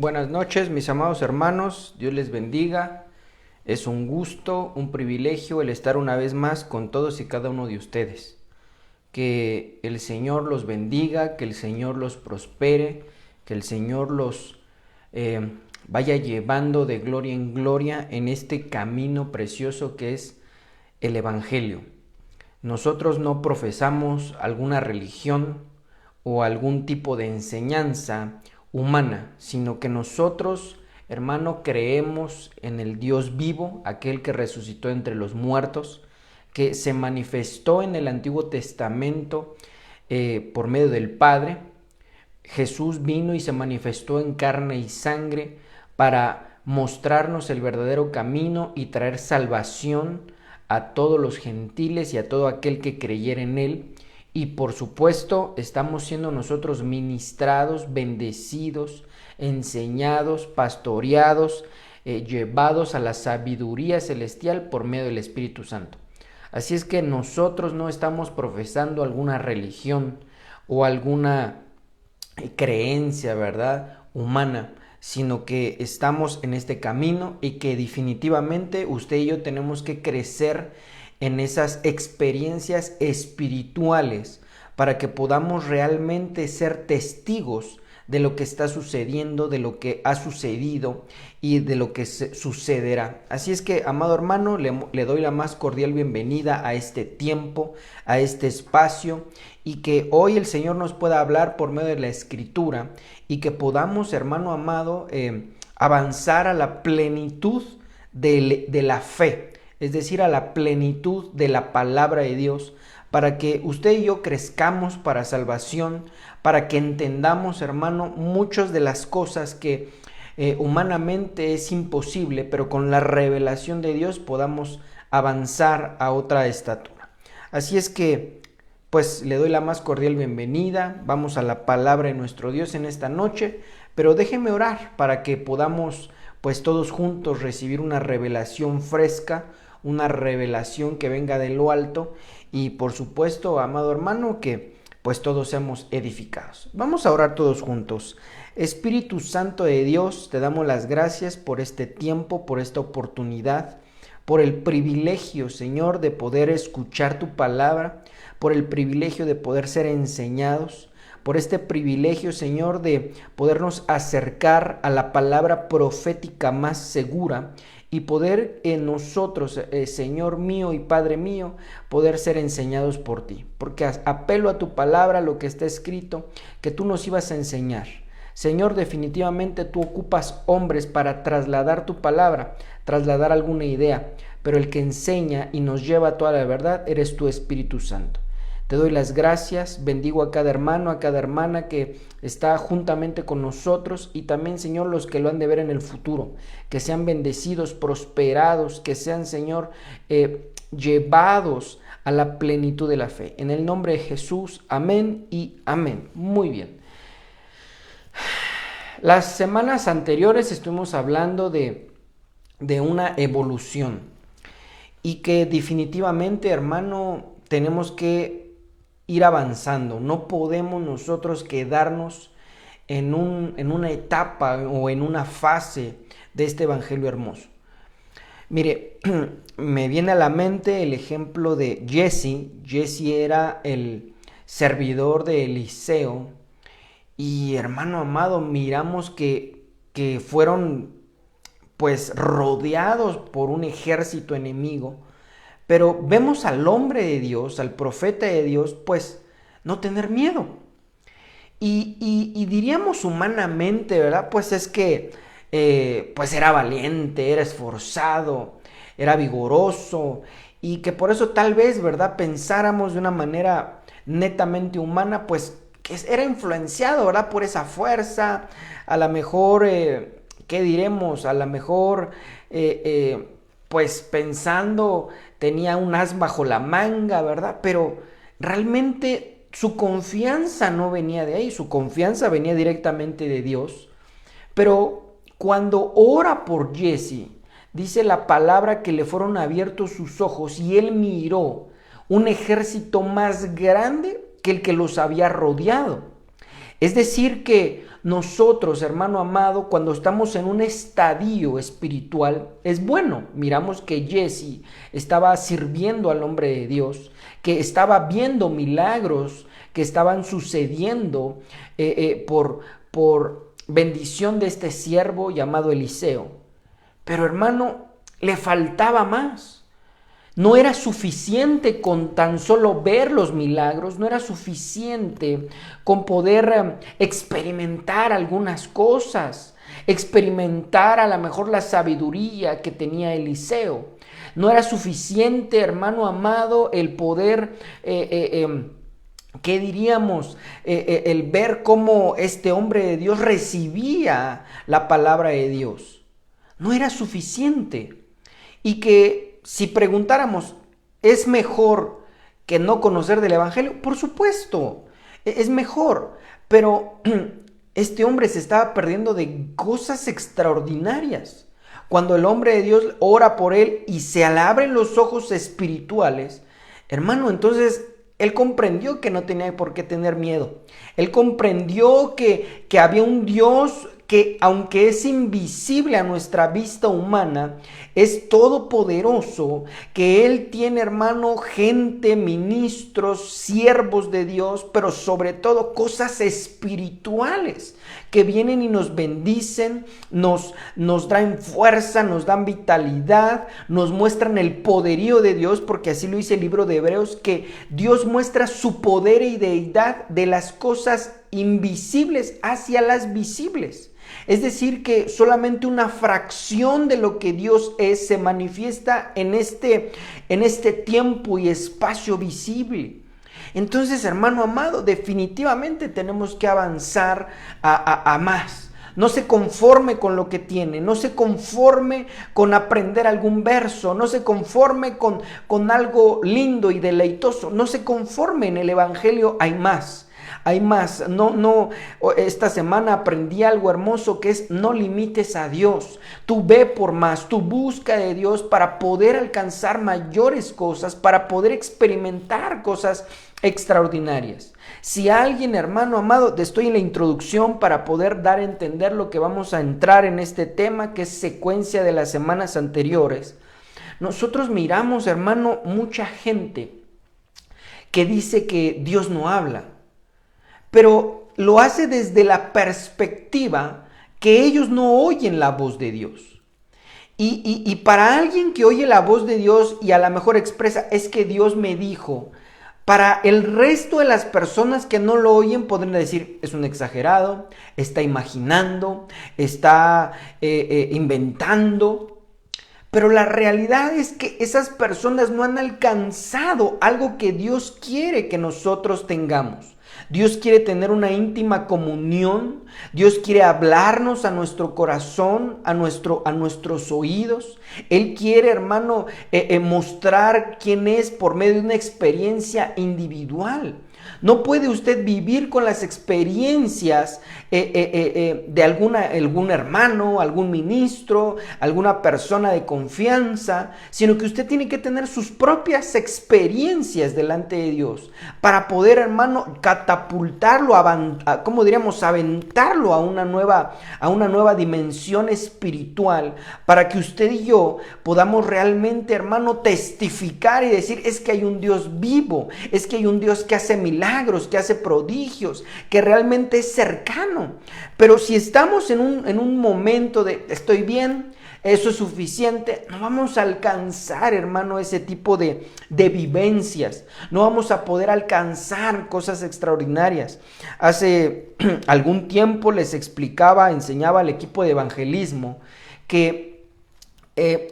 Buenas noches, mis amados hermanos, Dios les bendiga. Es un gusto, un privilegio el estar una vez más con todos y cada uno de ustedes. Que el Señor los bendiga, que el Señor los prospere, que el Señor los vaya llevando de gloria en gloria en este camino precioso que es el Evangelio. Nosotros no profesamos alguna religión o algún tipo de enseñanza humana, sino que nosotros, hermano, creemos en el Dios vivo, aquel que resucitó entre los muertos, que se manifestó en el Antiguo Testamento por medio del Padre. Jesús vino y se manifestó en carne y sangre para mostrarnos el verdadero camino y traer salvación a todos los gentiles y a todo aquel que creyera en él. Y por supuesto estamos siendo nosotros ministrados, bendecidos, enseñados, pastoreados, llevados a la sabiduría celestial por medio del Espíritu Santo. Así es que nosotros no estamos profesando alguna religión o alguna creencia, ¿verdad?, humana, sino que estamos en este camino y que definitivamente usted y yo tenemos que crecer en esas experiencias espirituales para que podamos realmente ser testigos de lo que está sucediendo, de lo que ha sucedido y de lo que sucederá. Así es que, amado hermano, le doy la más cordial bienvenida a este tiempo, a este espacio, y que hoy el Señor nos pueda hablar por medio de la Escritura y que podamos, hermano amado, avanzar a la plenitud de la fe, es decir, a la plenitud de la palabra de Dios, para que usted y yo crezcamos para salvación, para que entendamos, hermano, muchas de las cosas que humanamente es imposible, pero con la revelación de Dios podamos avanzar a otra estatura. Así es que, pues, le doy la más cordial bienvenida. Vamos a la palabra de nuestro Dios en esta noche, pero déjeme orar para que podamos, pues, todos juntos recibir una revelación fresca, una revelación que venga de lo alto y, por supuesto, amado hermano, que pues todos seamos edificados. Vamos a orar todos juntos. Espíritu Santo de Dios, te damos las gracias por este tiempo, por esta oportunidad, por el privilegio, Señor, de poder escuchar tu palabra, por el privilegio de poder ser enseñados, por este privilegio, Señor, de podernos acercar a la palabra profética más segura y poder en nosotros, Señor mío y Padre mío, poder ser enseñados por ti. Porque apelo a tu palabra, lo que está escrito, que tú nos ibas a enseñar. Señor, definitivamente tú ocupas hombres para trasladar tu palabra, trasladar alguna idea, pero el que enseña y nos lleva a toda la verdad eres tu Espíritu Santo. Te doy las gracias, bendigo a cada hermano, a cada hermana que está juntamente con nosotros y también, Señor, los que lo han de ver en el futuro, que sean bendecidos, prosperados, que sean, Señor, llevados a la plenitud de la fe. En el nombre de Jesús, amén y amén. Muy bien. Las semanas anteriores estuvimos hablando de una evolución y que definitivamente, hermano, tenemos que ir avanzando. No podemos nosotros quedarnos en una etapa o en una fase de este evangelio hermoso. Mire, me viene a la mente el ejemplo de Jesse. Jesse era el servidor de Eliseo y, hermano amado, miramos que fueron pues rodeados por un ejército enemigo. Pero vemos al hombre de Dios, al profeta de Dios, pues no tener miedo. Y diríamos humanamente, ¿verdad? Pues es que pues era valiente, era esforzado, era vigoroso. Y que por eso tal vez, ¿verdad?, pensáramos de una manera netamente humana, pues que era influenciado, ¿verdad?, por esa fuerza. A lo mejor, ¿qué diremos? A lo mejor, pues pensando, tenía un as bajo la manga, ¿verdad? Pero realmente su confianza no venía de ahí, su confianza venía directamente de Dios. Pero cuando ora por Jesse, dice la palabra que le fueron abiertos sus ojos y él miró un ejército más grande que el que los había rodeado. Es decir que nosotros, hermano amado, cuando estamos en un estadio espiritual, es bueno. Miramos que Jesse estaba sirviendo al hombre de Dios, que estaba viendo milagros que estaban sucediendo por bendición de este siervo llamado Eliseo. Pero hermano, le faltaba más. No era suficiente con tan solo ver los milagros, no era suficiente con poder experimentar algunas cosas, experimentar a lo mejor la sabiduría que tenía Eliseo. No era suficiente, hermano amado, el poder, ¿qué diríamos? El ver cómo este hombre de Dios recibía la palabra de Dios. No era suficiente. Y que si preguntáramos, ¿es mejor que no conocer del Evangelio? Por supuesto, es mejor, pero este hombre se estaba perdiendo de cosas extraordinarias. Cuando el hombre de Dios ora por él y se le abren los ojos espirituales, hermano, entonces él comprendió que no tenía por qué tener miedo. Él comprendió que había un Dios que, aunque es invisible a nuestra vista humana, es todopoderoso, que Él tiene, hermano, gente, ministros, siervos de Dios, pero sobre todo cosas espirituales que vienen y nos bendicen, nos traen fuerza, nos dan vitalidad, nos muestran el poderío de Dios, porque así lo dice el libro de Hebreos, que Dios muestra su poder y deidad de las cosas invisibles hacia las visibles. Es decir, que solamente una fracción de lo que Dios es se manifiesta en este tiempo y espacio visible. Entonces, hermano amado, definitivamente tenemos que avanzar a más. No se conforme con lo que tiene, no se conforme con aprender algún verso, no se conforme con algo lindo y deleitoso, no se conforme. En el Evangelio hay más. Hay más. Esta semana aprendí algo hermoso, que es: no limites a Dios. Tú ve por más, tú busca de Dios para poder alcanzar mayores cosas, para poder experimentar cosas extraordinarias. Si alguien, hermano amado, estoy en la introducción para poder dar a entender lo que vamos a entrar en este tema, que es secuencia de las semanas anteriores. Nosotros miramos, hermano, mucha gente que dice que Dios no habla, pero lo hace desde la perspectiva que ellos no oyen la voz de Dios. Y para alguien que oye la voz de Dios y a lo mejor expresa: es que Dios me dijo, para el resto de las personas que no lo oyen podrían decir: es un exagerado, está imaginando, está inventando. Pero la realidad es que esas personas no han alcanzado algo que Dios quiere que nosotros tengamos. Dios quiere tener una íntima comunión. Dios quiere hablarnos a nuestro corazón, a nuestros oídos. Él quiere, hermano, mostrar quién es por medio de una experiencia individual. No puede usted vivir con las experiencias de algún hermano, algún ministro, alguna persona de confianza, sino que usted tiene que tener sus propias experiencias delante de Dios para poder, hermano, catapultarlo, ¿cómo diríamos? Aventarlo a una nueva dimensión espiritual, para que usted y yo podamos realmente, hermano, testificar y decir: es que hay un Dios vivo, es que hay un Dios que hace milagros, que hace prodigios, que realmente es cercano. Pero si estamos en un momento de estoy bien, eso es suficiente, no vamos a alcanzar, hermano, ese tipo de vivencias. No vamos a poder alcanzar cosas extraordinarias. Hace algún tiempo les enseñaba al equipo de evangelismo que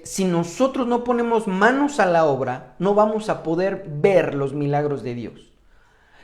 si nosotros no ponemos manos a la obra, no vamos a poder ver los milagros de Dios.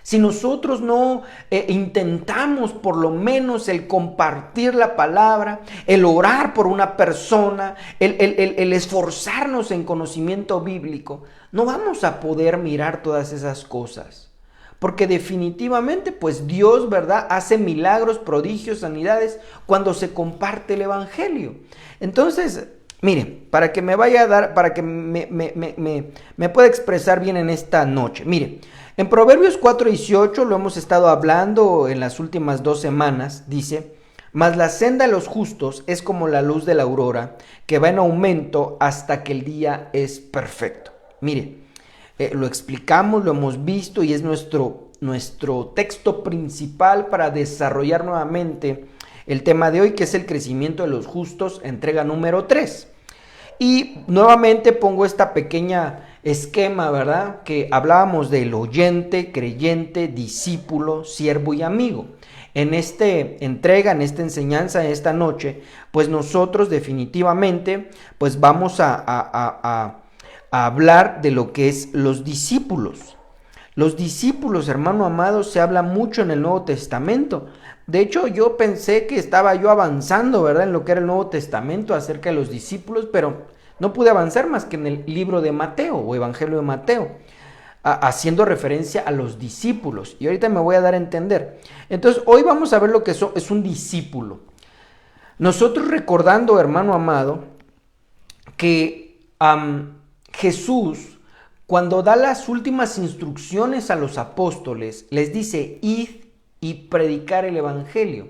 Si nosotros no intentamos por lo menos el compartir la palabra, el orar por una persona, el esforzarnos en conocimiento bíblico, no vamos a poder mirar todas esas cosas. Porque definitivamente, pues Dios, ¿verdad?, hace milagros, prodigios, sanidades cuando se comparte el evangelio. Entonces, Mire, para que me vaya a dar, para que me pueda expresar bien en esta noche. Mire, en Proverbios 4:18 lo hemos estado hablando en las últimas 2 semanas, dice: mas la senda de los justos es como la luz de la aurora, que va en aumento hasta que el día es perfecto. Mire, lo explicamos, lo hemos visto y es nuestro texto principal para desarrollar nuevamente el tema de hoy, que es el crecimiento de los justos, entrega número 3. Y nuevamente pongo esta pequeña esquema, ¿verdad? Que hablábamos del oyente, creyente, discípulo, siervo y amigo. En esta entrega, en esta enseñanza, en esta noche, pues nosotros definitivamente pues vamos a hablar de lo que es los discípulos. Los discípulos, hermano amado, se habla mucho en el Nuevo Testamento. De hecho, yo pensé que estaba yo avanzando, ¿verdad?, en lo que era el Nuevo Testamento acerca de los discípulos, pero no pude avanzar más que en el libro de Mateo o Evangelio de Mateo, haciendo referencia a los discípulos. Y ahorita me voy a dar a entender. Entonces, hoy vamos a ver lo que es un discípulo. Nosotros recordando, hermano amado, que Jesús, cuando da las últimas instrucciones a los apóstoles, les dice: id y predicar el evangelio,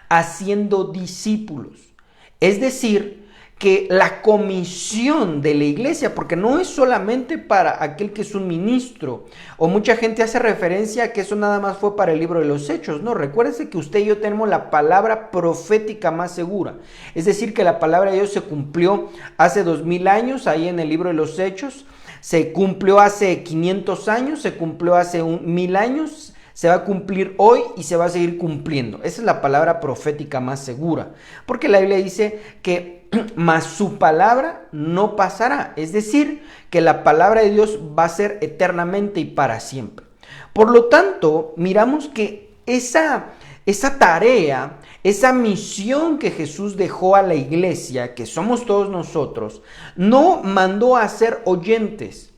haciendo discípulos. Es decir, que la comisión de la iglesia, porque no es solamente para aquel que es un ministro, o mucha gente hace referencia a que eso nada más fue para el libro de los Hechos. No, recuérdese que usted y yo tenemos la palabra profética más segura. Es decir, que la palabra de Dios se cumplió hace 2000 años, ahí en el libro de los Hechos. Se cumplió hace 500 años, se cumplió hace 1000 años, se va a cumplir hoy y se va a seguir cumpliendo. Esa es la palabra profética más segura, porque la Biblia dice que mas su palabra no pasará, es decir, que la palabra de Dios va a ser eternamente y para siempre. Por lo tanto, miramos que esa tarea, esa misión que Jesús dejó a la iglesia, que somos todos nosotros, no mandó a ser oyentes,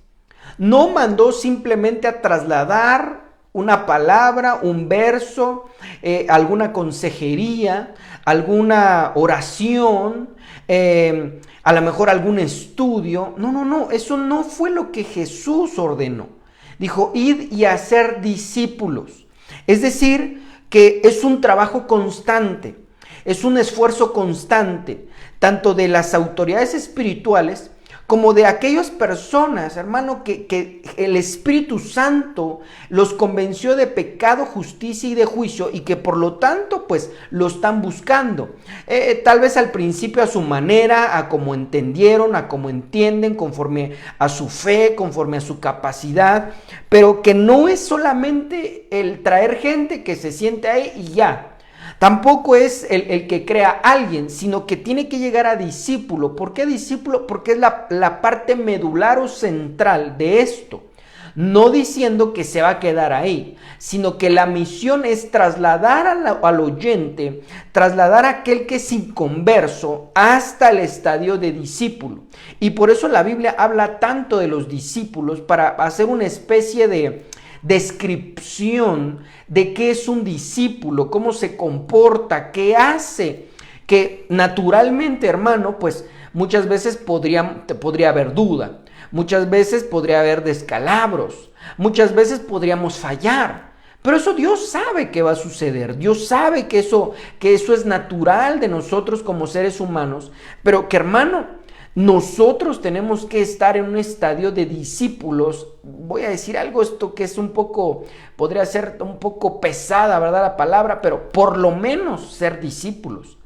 no mandó simplemente a trasladar una palabra, un verso, alguna consejería, alguna oración, a lo mejor algún estudio. No, eso no fue lo que Jesús ordenó. Dijo: id y hacer discípulos. Es decir, que es un trabajo constante, es un esfuerzo constante, tanto de las autoridades espirituales como de aquellas personas, hermano, que el Espíritu Santo los convenció de pecado, justicia y de juicio, y que por lo tanto pues lo están buscando. Tal vez al principio a su manera, a como entendieron, a como entienden, conforme a su fe, conforme a su capacidad, pero que no es solamente el traer gente que se siente ahí y ya. Tampoco es el que crea a alguien, sino que tiene que llegar a discípulo. ¿Por qué discípulo? Porque es la parte medular o central de esto. No diciendo que se va a quedar ahí, sino que la misión es trasladar al oyente, trasladar a aquel que es inconverso hasta el estadio de discípulo. Y por eso la Biblia habla tanto de los discípulos, para hacer una especie de descripción de qué es un discípulo, cómo se comporta, qué hace, que naturalmente, hermano, pues muchas veces podría haber duda, muchas veces podría haber descalabros, muchas veces podríamos fallar, pero eso Dios sabe que va a suceder, Dios sabe que eso es natural de nosotros como seres humanos, pero que, hermano, nosotros tenemos que estar en un estadio de discípulos. Voy a decir algo, esto que es podría ser un poco pesada, ¿verdad?, la palabra, pero por lo menos ser discípulos.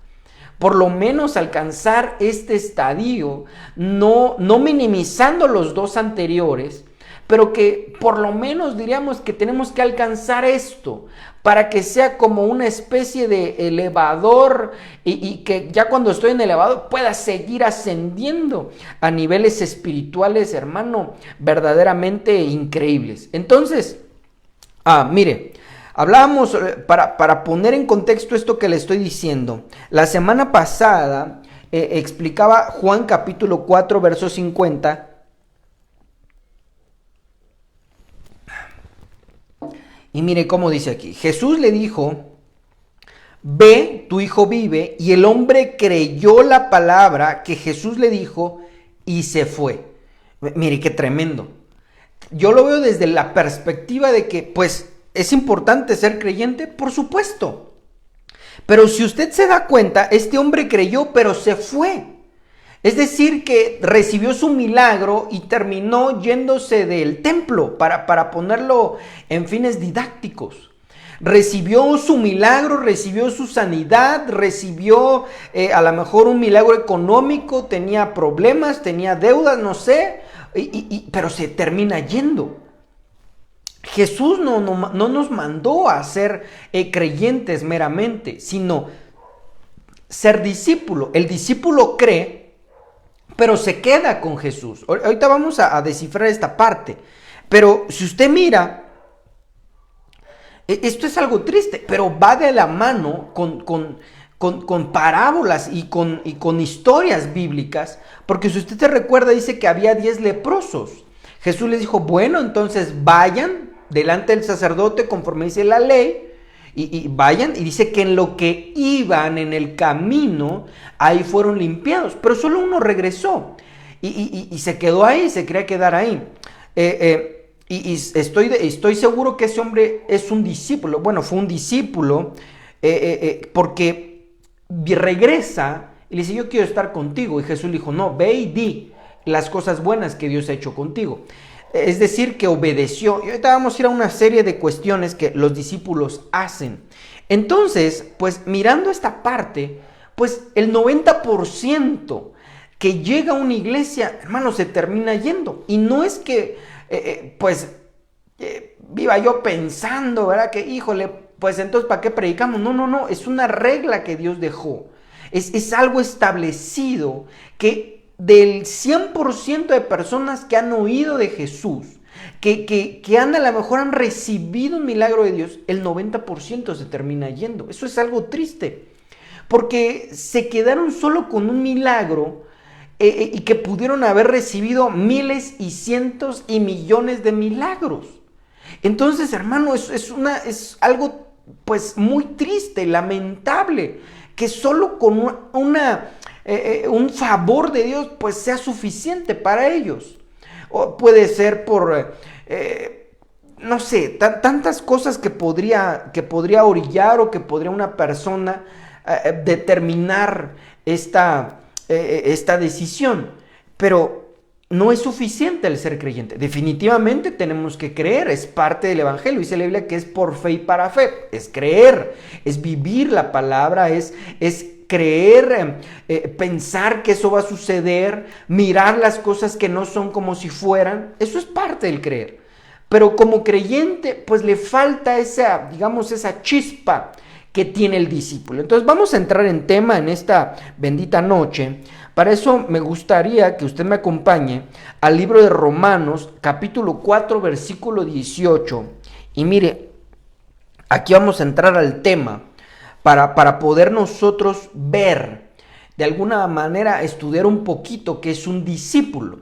Por lo menos alcanzar este estadio, no minimizando los dos anteriores, pero que por lo menos diríamos que tenemos que alcanzar esto para que sea como una especie de elevador y que ya cuando estoy en el elevador pueda seguir ascendiendo a niveles espirituales, hermano, verdaderamente increíbles. Entonces, mire, hablábamos, para poner en contexto esto que le estoy diciendo, la semana pasada explicaba Juan capítulo 4, verso 50. Y mire cómo dice aquí: Jesús le dijo: ve, tu hijo vive. Y el hombre creyó la palabra que Jesús le dijo y se fue. Mire, qué tremendo. Yo lo veo desde la perspectiva de que, pues, ¿es importante ser creyente? Por supuesto. Pero si usted se da cuenta, este hombre creyó, pero se fue. Es decir, que recibió su milagro y terminó yéndose del templo, para ponerlo en fines didácticos. Recibió su milagro, recibió su sanidad, recibió a lo mejor un milagro económico, tenía problemas, tenía deudas, no sé, pero se termina yendo. Jesús no nos mandó a ser creyentes meramente, sino ser discípulo. El discípulo cree, pero se queda con Jesús. Ahorita vamos a descifrar esta parte. Pero si usted mira, esto es algo triste, pero va de la mano con parábolas y con historias bíblicas, porque si usted se recuerda, dice que había 10 leprosos. Jesús les dijo, bueno, entonces vayan delante del sacerdote conforme dice la ley, y vayan, y dice que en lo que iban en el camino, ahí fueron limpiados, pero solo uno regresó, y se quedó ahí, se quería quedar ahí. Y estoy seguro que ese hombre es un discípulo, bueno, fue un discípulo, porque regresa y le dice, yo quiero estar contigo, y Jesús le dijo, no, ve y di las cosas buenas que Dios ha hecho contigo. Es decir, que obedeció. Y ahorita vamos a ir a una serie de cuestiones que los discípulos hacen. Entonces, pues mirando esta parte, pues el 90% que llega a una iglesia, hermano, se termina yendo. Y no es que, viva yo pensando, ¿verdad? Que, híjole, pues entonces, ¿para qué predicamos? No, es una regla que Dios dejó. Es algo establecido que del 100% de personas que han oído de Jesús, que a lo mejor han recibido un milagro de Dios, el 90% se termina yendo. Eso es algo triste, porque se quedaron solo con un milagro y que pudieron haber recibido miles y cientos y millones de milagros. Entonces, hermano, es algo pues muy triste, lamentable, que solo con un favor de Dios pues sea suficiente para ellos. O puede ser por no sé, tantas cosas que podría orillar, o que podría una persona determinar esta decisión. Pero no es suficiente el ser creyente. Definitivamente tenemos que creer, es parte del evangelio. Dice la Biblia que es por fe y para fe. Es creer, es vivir la palabra, es creer, pensar que eso va a suceder, mirar las cosas que no son como si fueran. Eso es parte del creer. Pero como creyente, pues le falta esa chispa que tiene el discípulo. Entonces vamos a entrar en tema en esta bendita noche. Para eso me gustaría que usted me acompañe al libro de Romanos, capítulo 4, versículo 18. Y mire, aquí vamos a entrar al tema para poder nosotros ver, de alguna manera estudiar un poquito qué es un discípulo.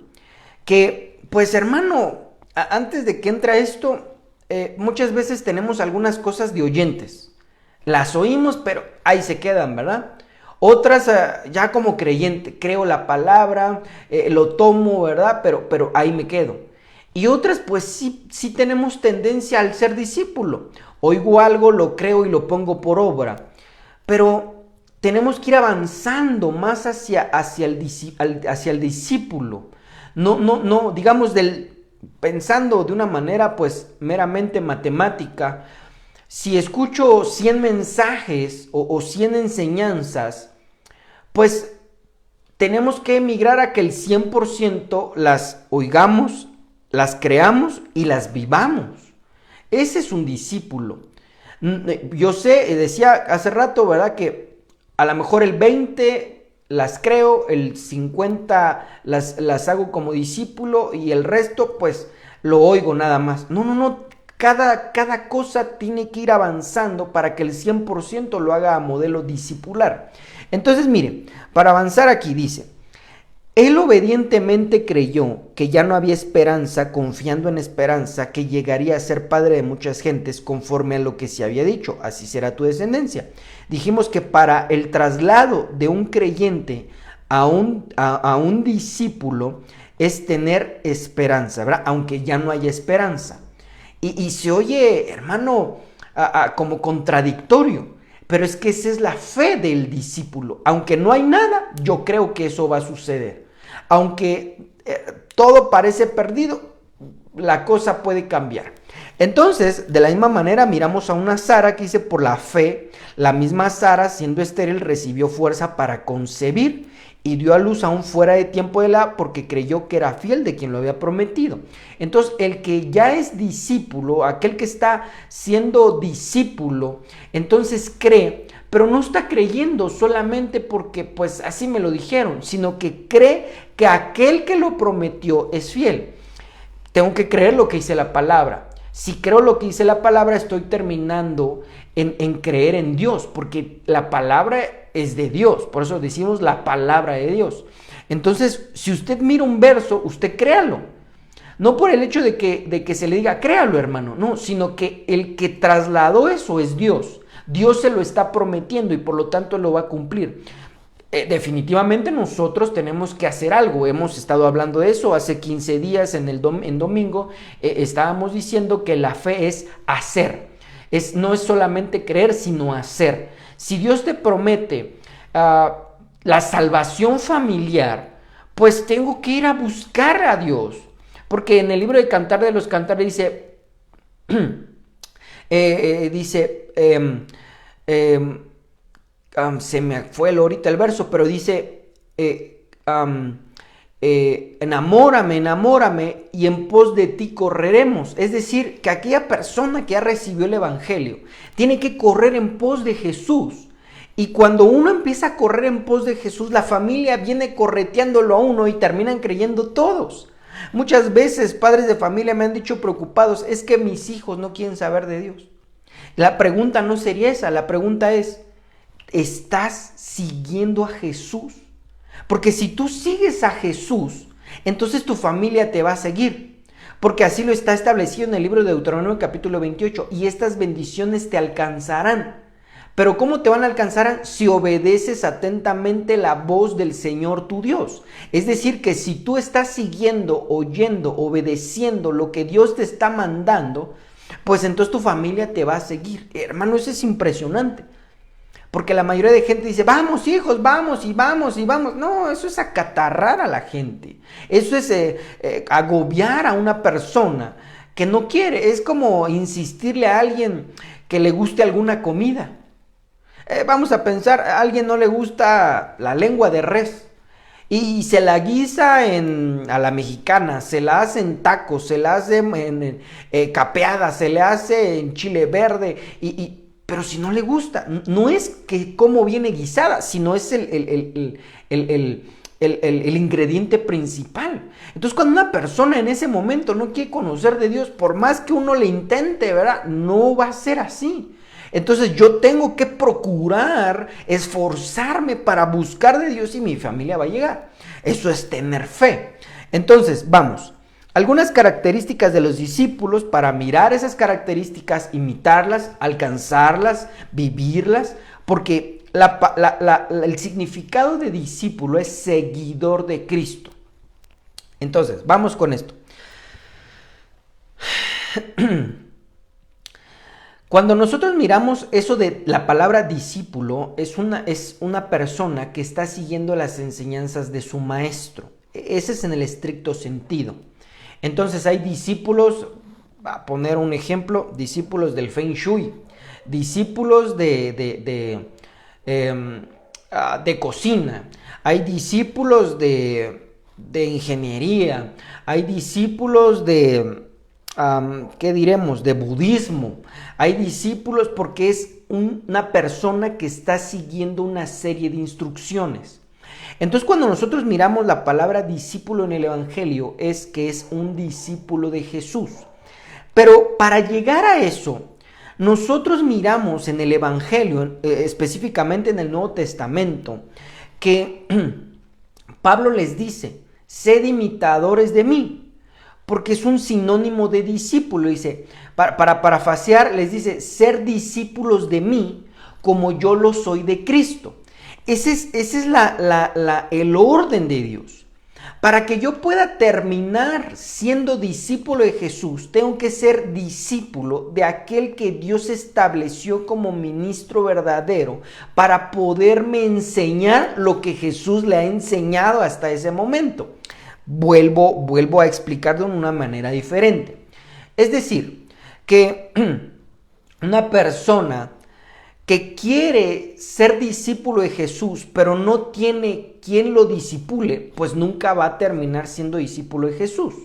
Que, pues hermano, antes de que entre esto, muchas veces tenemos algunas cosas de oyentes. Las oímos, pero ahí se quedan, ¿verdad? Otras ya como creyente, creo la palabra, lo tomo, ¿verdad? Pero ahí me quedo. Y otras pues sí tenemos tendencia al ser discípulo. Oigo algo, lo creo y lo pongo por obra. Pero tenemos que ir avanzando más hacia el discípulo. No, digamos, pensando de una manera pues meramente matemática. Si escucho 100 mensajes o 100 enseñanzas, pues tenemos que emigrar a que el 100% las oigamos, las creamos y las vivamos. Ese es un discípulo. Yo sé, decía hace rato, ¿verdad? Que a lo mejor el 20 las creo, el 50 las hago como discípulo y el resto pues lo oigo nada más. No. Cada cosa tiene que ir avanzando para que el 100% lo haga a modelo discipular. Entonces, mire, para avanzar aquí dice, Él obedientemente creyó que ya no había esperanza, confiando en esperanza que llegaría a ser padre de muchas gentes conforme a lo que se había dicho, así será tu descendencia. Dijimos que para el traslado de un creyente a un discípulo es tener esperanza, ¿verdad? Aunque ya no haya esperanza. Y se oye, hermano, como contradictorio, pero es que esa es la fe del discípulo. Aunque no hay nada, yo creo que eso va a suceder. Aunque todo parece perdido, la cosa puede cambiar. Entonces, de la misma manera, miramos a una Sara que dice, por la fe, la misma Sara, siendo estéril, recibió fuerza para concebir y dio a luz aún fuera de tiempo de la, porque creyó que era fiel de quien lo había prometido. Entonces, el que ya es discípulo, aquel que está siendo discípulo, entonces cree, pero no está creyendo solamente porque pues así me lo dijeron, sino que cree que aquel que lo prometió es fiel. Tengo que creer lo que dice la palabra. Si creo lo que dice la palabra, estoy terminando en creer en Dios, porque la palabra es de Dios, por eso decimos la palabra de Dios. Entonces, si usted mira un verso, usted créalo. No por el hecho de que se le diga, créalo, hermano, no, sino que el que trasladó eso es Dios. Dios se lo está prometiendo y por lo tanto lo va a cumplir. Definitivamente nosotros tenemos que hacer algo. Hemos estado hablando de eso hace 15 días en domingo. Estábamos diciendo que la fe es hacer. No es solamente creer, sino hacer. Si Dios te promete la salvación familiar, pues tengo que ir a buscar a Dios. Porque en el libro de Cantar de los Cantares dice, se me fue ahorita el verso, pero dice, enamórame, enamórame y en pos de ti correremos. Es decir, que aquella persona que ya recibió el evangelio tiene que correr en pos de Jesús. Y cuando uno empieza a correr en pos de Jesús, la familia viene correteándolo a uno y terminan creyendo todos. Muchas veces padres de familia me han dicho preocupados, es que mis hijos no quieren saber de Dios. La pregunta no sería esa, la pregunta es, ¿estás siguiendo a Jesús? Porque si tú sigues a Jesús, entonces tu familia te va a seguir. Porque así lo está establecido en el libro de Deuteronomio capítulo 28. Y estas bendiciones te alcanzarán. Pero ¿cómo te van a alcanzar? Si obedeces atentamente la voz del Señor tu Dios. Es decir, que si tú estás siguiendo, oyendo, obedeciendo lo que Dios te está mandando, pues entonces tu familia te va a seguir. Hermano, eso es impresionante. Porque la mayoría de gente dice, vamos hijos, vamos y vamos y vamos. No, eso es acatarrar a la gente. Eso es agobiar a una persona que no quiere. Es como insistirle a alguien que le guste alguna comida. Vamos a pensar, a alguien no le gusta la lengua de res. Y se la guisa a la mexicana, se la hace en tacos, se la hace en capeada, se le hace en chile verde pero si no le gusta, no es que cómo viene guisada, sino es el ingrediente principal. Entonces, cuando una persona en ese momento no quiere conocer de Dios, por más que uno le intente, ¿verdad? No va a ser así. Entonces, yo tengo que procurar, esforzarme para buscar de Dios y mi familia va a llegar. Eso es tener fe. Entonces, vamos. Algunas características de los discípulos para mirar esas características, imitarlas, alcanzarlas, vivirlas, porque el significado de discípulo es seguidor de Cristo. Entonces, vamos con esto. Cuando nosotros miramos eso de la palabra discípulo, es una persona que está siguiendo las enseñanzas de su maestro. Ese es en el estricto sentido. Entonces hay discípulos, a poner un ejemplo, discípulos del Feng Shui, discípulos de cocina, hay discípulos de ingeniería, hay discípulos ¿qué diremos? De budismo, hay discípulos porque es una persona que está siguiendo una serie de instrucciones. Entonces, cuando nosotros miramos la palabra discípulo en el Evangelio, es que es un discípulo de Jesús. Pero para llegar a eso, nosotros miramos en el Evangelio, específicamente en el Nuevo Testamento, que Pablo les dice, sed imitadores de mí, porque es un sinónimo de discípulo. Dice, para parafasear, les dice, ser discípulos de mí como yo lo soy de Cristo. Ese es el orden de Dios. Para que yo pueda terminar siendo discípulo de Jesús, tengo que ser discípulo de aquel que Dios estableció como ministro verdadero para poderme enseñar lo que Jesús le ha enseñado hasta ese momento. Vuelvo a explicarlo de una manera diferente. Es decir, que una persona que quiere ser discípulo de Jesús, pero no tiene quien lo discipule, pues nunca va a terminar siendo discípulo de Jesús.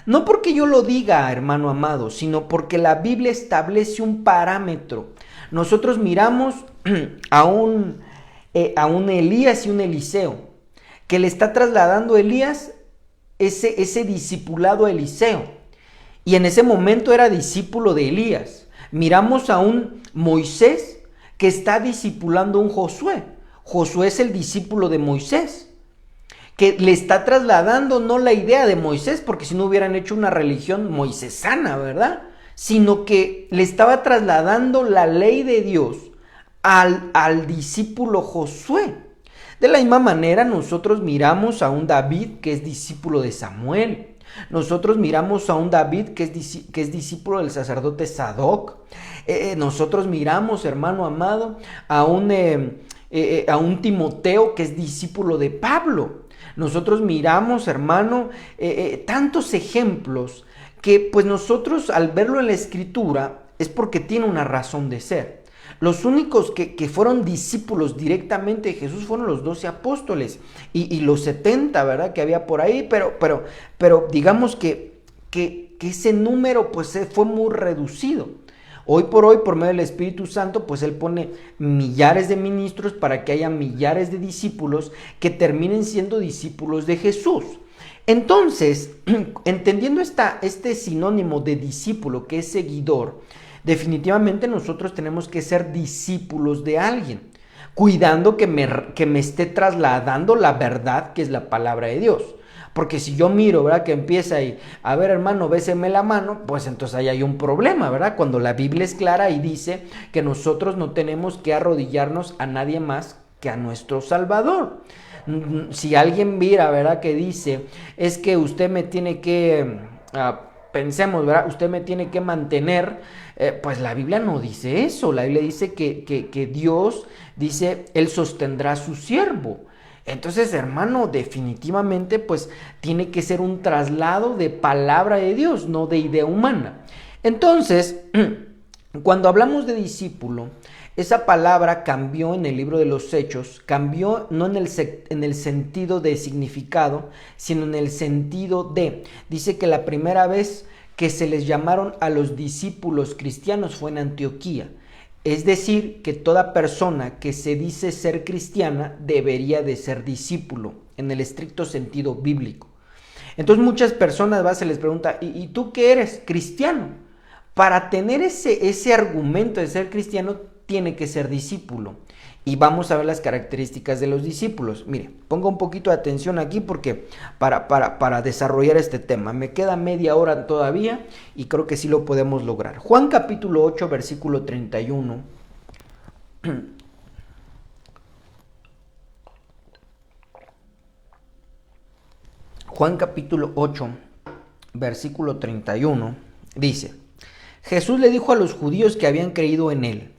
No porque yo lo diga, hermano amado, sino porque la Biblia establece un parámetro. Nosotros miramos a un Elías y un Eliseo, que le está trasladando a Elías ese discipulado a Eliseo. Y en ese momento era discípulo de Elías. Miramos a un Moisés que está discipulando a un Josué. Josué es el discípulo de Moisés, que le está trasladando no la idea de Moisés, porque si no hubieran hecho una religión moisesana, ¿verdad? Sino que le estaba trasladando la ley de Dios al discípulo Josué. De la misma manera nosotros miramos a un David que es discípulo de Samuel. Nosotros miramos a un David que es discípulo del sacerdote Sadoc. Nosotros miramos, hermano amado, a un Timoteo que es discípulo de Pablo. Nosotros miramos, hermano, tantos ejemplos que pues nosotros al verlo en la Escritura es porque tiene una razón de ser. Los únicos que fueron discípulos directamente de Jesús fueron los 12 apóstoles y los 70, ¿verdad? Que había por ahí, pero digamos que ese número pues fue muy reducido. Hoy, por medio del Espíritu Santo, pues Él pone millares de ministros para que haya millares de discípulos que terminen siendo discípulos de Jesús. Entonces, entendiendo este sinónimo de discípulo, que es seguidor, definitivamente nosotros tenemos que ser discípulos de alguien, cuidando que me esté trasladando la verdad, que es la palabra de Dios. Porque si yo miro, ¿verdad? Que empieza ahí, a ver, hermano, béseme la mano, pues entonces ahí hay un problema, ¿verdad? Cuando la Biblia es clara y dice que nosotros no tenemos que arrodillarnos a nadie más que a nuestro Salvador. Si alguien mira, ¿verdad? Que dice, es que usted me tiene que, pensemos, ¿verdad? Usted me tiene que mantener, pues la Biblia no dice eso. La Biblia dice que Dios, dice, Él sostendrá a su siervo. Entonces, hermano, definitivamente pues tiene que ser un traslado de palabra de Dios, no de idea humana. Entonces, cuando hablamos de discípulo, esa palabra cambió en el libro de los Hechos, cambió no en el sentido de significado, sino en el sentido de, dice que la primera vez que se les llamaron a los discípulos cristianos fue en Antioquía. Es decir, que toda persona que se dice ser cristiana debería de ser discípulo, en el estricto sentido bíblico. Entonces muchas personas se les pregunta, ¿y tú qué eres? Cristiano. Para tener ese argumento de ser cristiano, tiene que ser discípulo. Y vamos a ver las características de los discípulos. Mire, ponga un poquito de atención aquí porque para desarrollar este tema. Me queda media hora todavía y creo que sí lo podemos lograr. Juan capítulo 8, versículo 31. Juan capítulo 8, versículo 31, dice, Jesús le dijo a los judíos que habían creído en él,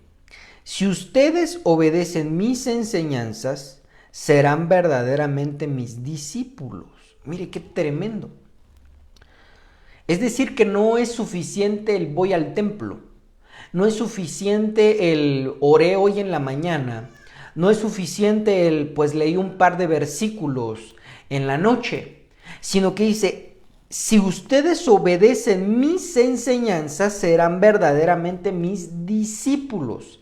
si ustedes obedecen mis enseñanzas, serán verdaderamente mis discípulos. Mire qué tremendo. Es decir, que no es suficiente el voy al templo, no es suficiente el oré hoy en la mañana, no es suficiente el pues leí un par de versículos en la noche, sino que dice, si ustedes obedecen mis enseñanzas, serán verdaderamente mis discípulos.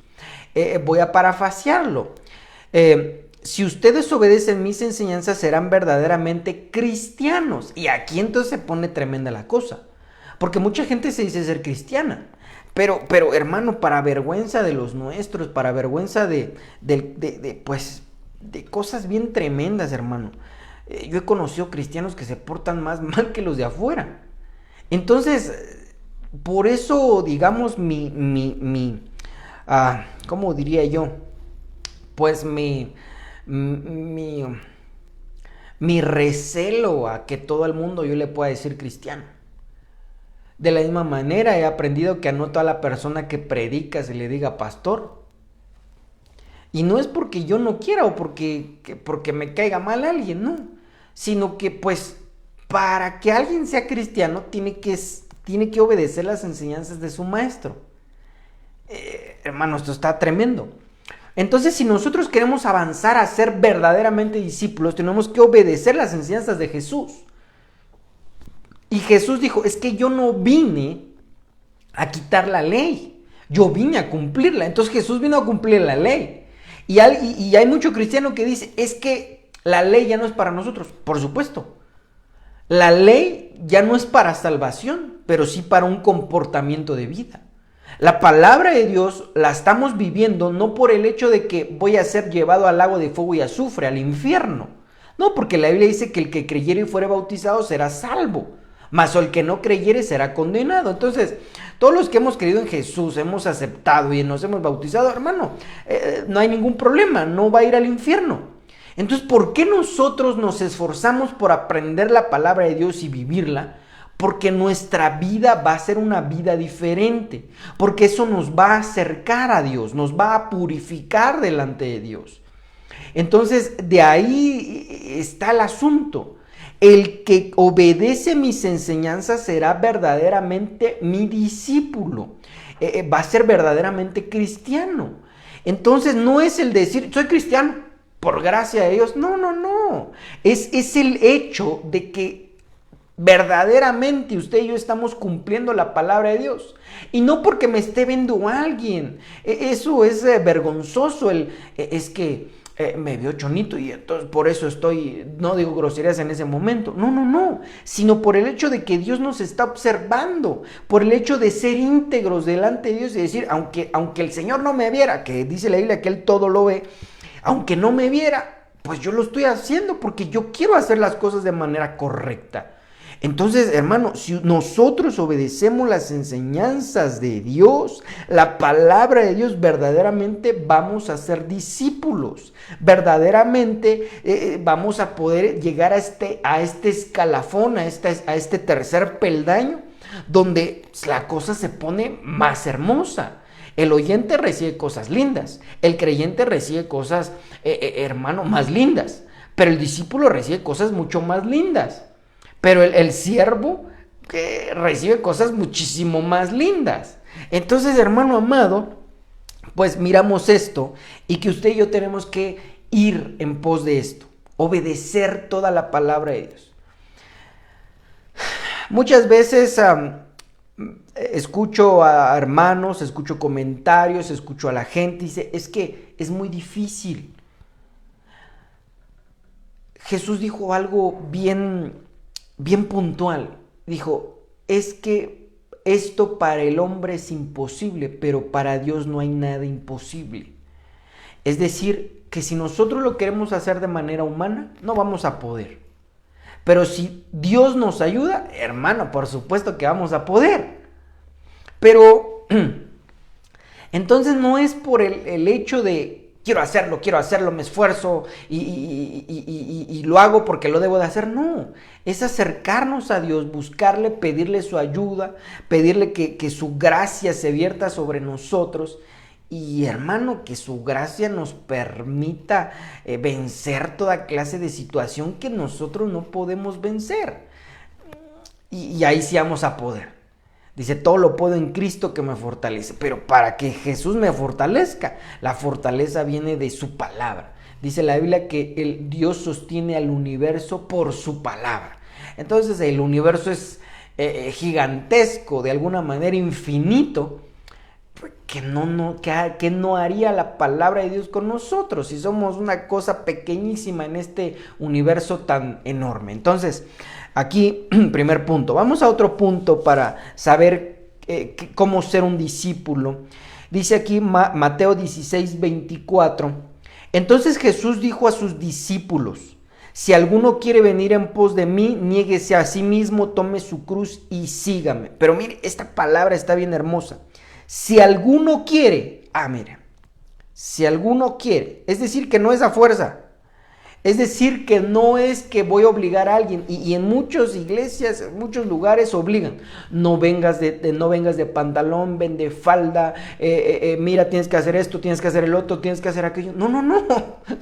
Voy a parafasearlo. Si ustedes obedecen mis enseñanzas, serán verdaderamente cristianos. Y aquí entonces se pone tremenda la cosa. Porque mucha gente se dice ser cristiana. Pero hermano, para vergüenza de los nuestros, para vergüenza de cosas bien tremendas, hermano. Yo he conocido cristianos que se portan más mal que los de afuera. Entonces, por eso, digamos, ¿cómo diría yo? Pues mi recelo a que todo el mundo yo le pueda decir cristiano. De la misma manera he aprendido que a no toda la persona que predica se le diga pastor. Y no es porque yo no quiera o porque me caiga mal alguien, no. Sino que pues para que alguien sea cristiano tiene que obedecer las enseñanzas de su maestro. Hermano, esto está tremendo. Entonces, si nosotros queremos avanzar a ser verdaderamente discípulos, tenemos que obedecer las enseñanzas de Jesús. Y Jesús dijo, es que yo no vine a quitar la ley, yo vine a cumplirla. Entonces Jesús vino a cumplir la ley. Y hay mucho cristiano que dice, es que la ley ya no es para nosotros. Por supuesto, la ley ya no es para salvación, pero sí para un comportamiento de vida. La palabra de Dios la estamos viviendo no por el hecho de que voy a ser llevado al lago de fuego y azufre, al infierno. No, porque la Biblia dice que el que creyere y fuere bautizado será salvo, mas el que no creyere será condenado. Entonces, todos los que hemos creído en Jesús, hemos aceptado y nos hemos bautizado, hermano, no hay ningún problema, no va a ir al infierno. Entonces, ¿por qué nosotros nos esforzamos por aprender la palabra de Dios y vivirla? Porque nuestra vida va a ser una vida diferente, porque eso nos va a acercar a Dios, nos va a purificar delante de Dios. Entonces, de ahí está el asunto. El que obedece mis enseñanzas será verdaderamente mi discípulo, va a ser verdaderamente cristiano. Entonces no es el decir, soy cristiano, por gracia de Dios. No, no, no. Es el hecho de que verdaderamente usted y yo estamos cumpliendo la palabra de Dios. Y no porque me esté viendo alguien. Eso es vergonzoso. Es que me vio chonito y entonces por eso no digo groserías en ese momento. No, no, no. Sino por el hecho de que Dios nos está observando. Por el hecho de ser íntegros delante de Dios y decir, aunque el Señor no me viera, que dice la Biblia que Él todo lo ve, aunque no me viera, pues yo lo estoy haciendo porque yo quiero hacer las cosas de manera correcta. Entonces, hermano, si nosotros obedecemos las enseñanzas de Dios, la palabra de Dios, verdaderamente vamos a ser discípulos. Verdaderamente vamos a poder llegar a este escalafón, a este tercer peldaño, donde la cosa se pone más hermosa. El oyente recibe cosas lindas, el creyente recibe cosas, hermano, más lindas, pero el discípulo recibe cosas mucho más lindas. Pero el siervo recibe cosas muchísimo más lindas. Entonces, hermano amado, pues miramos esto y que usted y yo tenemos que ir en pos de esto, obedecer toda la palabra de Dios. Muchas veces escucho a hermanos, escucho comentarios, escucho a la gente y dice, es que es muy difícil. Jesús dijo algo bien puntual. Dijo, es que esto para el hombre es imposible, pero para Dios no hay nada imposible. Es decir, que si nosotros lo queremos hacer de manera humana, no vamos a poder. Pero si Dios nos ayuda, hermano, por supuesto que vamos a poder. Pero entonces no es por el hecho de quiero hacerlo, me esfuerzo y lo hago porque lo debo de hacer. No, es acercarnos a Dios, buscarle, pedirle su ayuda, pedirle que su gracia se vierta sobre nosotros. Y hermano, que su gracia nos permita vencer toda clase de situación que nosotros no podemos vencer. Y ahí sí vamos a poder. Dice, todo lo puedo en Cristo que me fortalece. Pero para que Jesús me fortalezca, la fortaleza viene de su palabra. Dice la Biblia que el Dios sostiene al universo por su palabra. Entonces el universo es gigantesco, de alguna manera infinito. Que no haría la palabra de Dios con nosotros si somos una cosa pequeñísima en este universo tan enorme. Entonces, aquí, primer punto. Vamos a otro punto para saber cómo ser un discípulo. Dice aquí Mateo 16:24. Entonces Jesús dijo a sus discípulos, Si alguno quiere venir en pos de mí, niéguese a sí mismo, tome su cruz y sígame. Pero mire, esta palabra está bien hermosa. Si alguno quiere, mire, si alguno quiere, es decir, que no es a fuerza. Es decir, que no es que voy a obligar a alguien. Y en muchas iglesias, en muchos lugares obligan. No vengas de pantalón, ven de falda. Mira, tienes que hacer esto, tienes que hacer el otro, tienes que hacer aquello. No, no, no.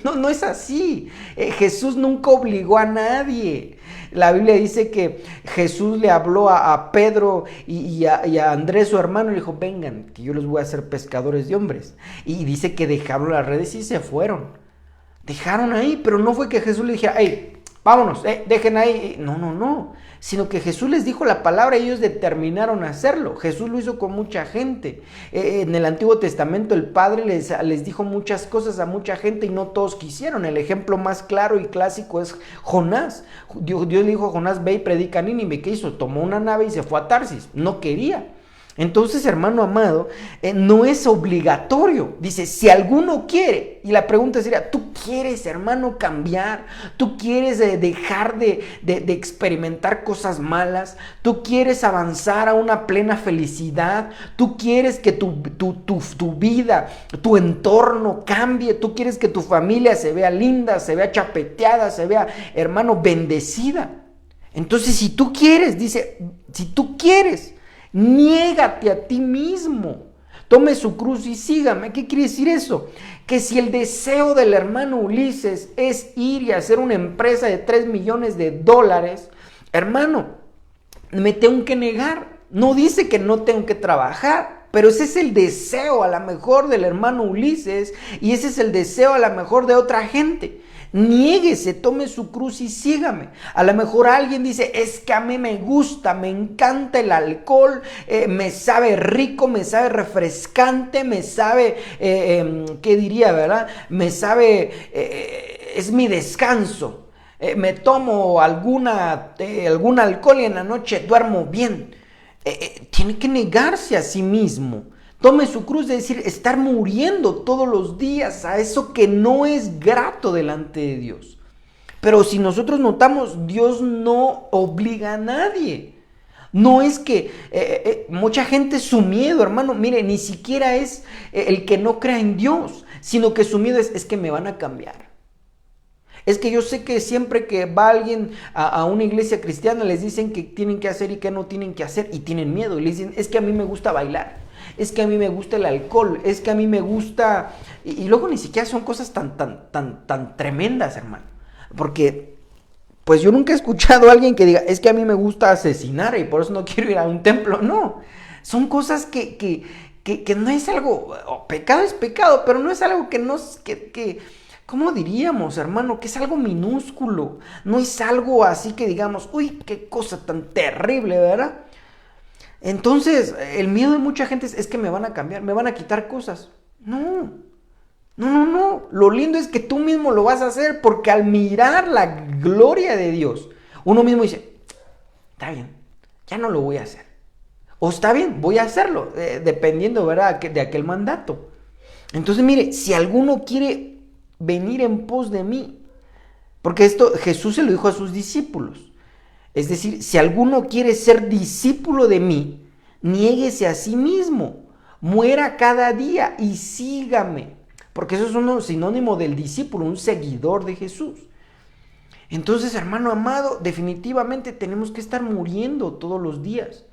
No es así. Jesús nunca obligó a nadie. La Biblia dice que Jesús le habló a Pedro y a Andrés, su hermano, y le dijo, vengan, que yo los voy a hacer pescadores de hombres. Y dice que dejaron las redes y se fueron. Dejaron ahí, pero no fue que Jesús le dijera, hey, vámonos, dejen ahí. No, no, no. Sino que Jesús les dijo la palabra y ellos determinaron hacerlo. Jesús lo hizo con mucha gente. En el Antiguo Testamento el Padre les dijo muchas cosas a mucha gente y no todos quisieron. El ejemplo más claro y clásico es Jonás. Dios le dijo a Jonás, ve y predica a Nínive. ¿Qué hizo? Tomó una nave y se fue a Tarsis. No quería. Entonces, hermano amado, no es obligatorio. Dice, si alguno quiere, y la pregunta sería, ¿tú quieres, hermano, cambiar? ¿Tú quieres dejar de experimentar cosas malas? ¿Tú quieres avanzar a una plena felicidad? ¿Tú quieres que tu vida, tu entorno cambie? ¿Tú quieres que tu familia se vea linda, se vea chapeteada, se vea, hermano, bendecida? Entonces, si tú quieres, dice, si tú quieres, niégate a ti mismo, tome su cruz y sígame. ¿Qué quiere decir eso? Que si el deseo del hermano Ulises es ir y hacer una empresa de $3 millones, hermano, me tengo que negar. No dice que no tengo que trabajar, pero ese es el deseo a lo mejor del hermano Ulises y ese es el deseo a lo mejor de otra gente. Niéguese, tome su cruz y sígame. A lo mejor alguien dice, es que a mí me gusta, me encanta el alcohol, me sabe rico, me sabe refrescante, me sabe, ¿qué diría, verdad? Me sabe, es mi descanso. Me tomo algún alcohol y en la noche duermo bien. Tiene que negarse a sí mismo. Tome su cruz, de decir, estar muriendo todos los días a eso que no es grato delante de Dios. Pero si nosotros notamos, Dios no obliga a nadie. No es que mucha gente, su miedo, hermano, mire, ni siquiera es el que no crea en Dios, sino que su miedo es que me van a cambiar. Es que yo sé que siempre que va alguien a una iglesia cristiana les dicen que tienen que hacer y que no tienen que hacer y tienen miedo. Y les dicen, es que a mí me gusta bailar, es que a mí me gusta el alcohol, es que a mí me gusta... Y luego ni siquiera son cosas tan tremendas, hermano. Porque, pues yo nunca he escuchado a alguien que diga, es que a mí me gusta asesinar y por eso no quiero ir a un templo. No, son cosas que no es algo... pecado es pecado, pero no es algo que nos... ¿Cómo diríamos, hermano? Que es algo minúsculo. No es algo así que digamos, uy, qué cosa tan terrible, ¿verdad? Entonces, el miedo de mucha gente es que me van a cambiar, me van a quitar cosas. No. Lo lindo es que tú mismo lo vas a hacer porque al mirar la gloria de Dios, uno mismo dice, está bien, ya no lo voy a hacer. O está bien, voy a hacerlo, dependiendo, ¿verdad?, de aquel mandato. Entonces, mire, si alguno quiere venir en pos de mí, porque esto Jesús se lo dijo a sus discípulos, es decir, si alguno quiere ser discípulo de mí, niéguese a sí mismo, muera cada día y sígame, porque eso es un sinónimo del discípulo, un seguidor de Jesús. Entonces, hermano amado, definitivamente tenemos que estar muriendo todos los días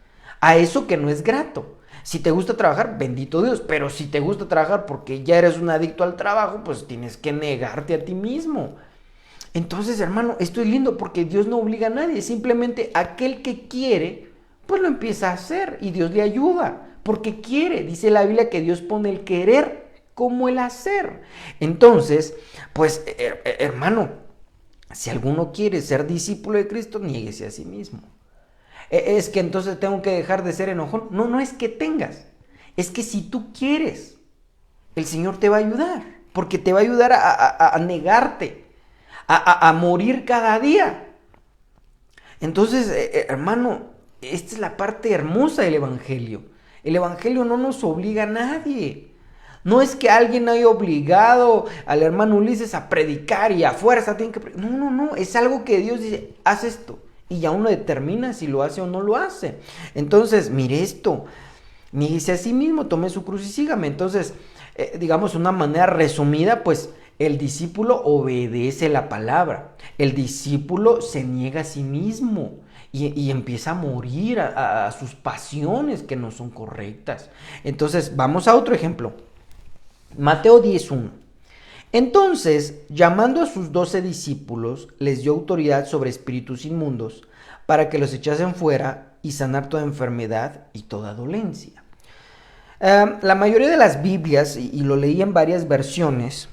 a eso que no es grato. Si te gusta trabajar, bendito Dios, pero si te gusta trabajar porque ya eres un adicto al trabajo, pues tienes que negarte a ti mismo. Entonces, hermano, esto es lindo porque Dios no obliga a nadie, simplemente aquel que quiere, pues lo empieza a hacer y Dios le ayuda, porque quiere. Dice la Biblia que Dios pone el querer como el hacer. Entonces, pues, hermano, si alguno quiere ser discípulo de Cristo, niéguese a sí mismo. Es que entonces tengo que dejar de ser enojón. No es que tengas. Es que si tú quieres, el Señor te va a ayudar. Porque te va a ayudar a negarte, a morir cada día. Entonces, hermano, esta es la parte hermosa del Evangelio. El Evangelio no nos obliga a nadie. No es que alguien haya obligado al hermano Ulises a predicar y a fuerza tiene que predicar. No, no, no. Es algo que Dios dice, haz esto. Y ya uno determina si lo hace o no lo hace. Entonces, mire esto. Níguese a sí mismo, tome su cruz y sígame. Entonces, digamos una manera resumida, pues el discípulo obedece la palabra. El discípulo se niega a sí mismo y empieza a morir a sus pasiones que no son correctas. Entonces, vamos a otro ejemplo. Mateo 10:1. Entonces, llamando a sus 12 discípulos, les dio autoridad sobre espíritus inmundos para que los echasen fuera y sanar toda enfermedad y toda dolencia. La mayoría de las Biblias, y lo leí en varias versiones,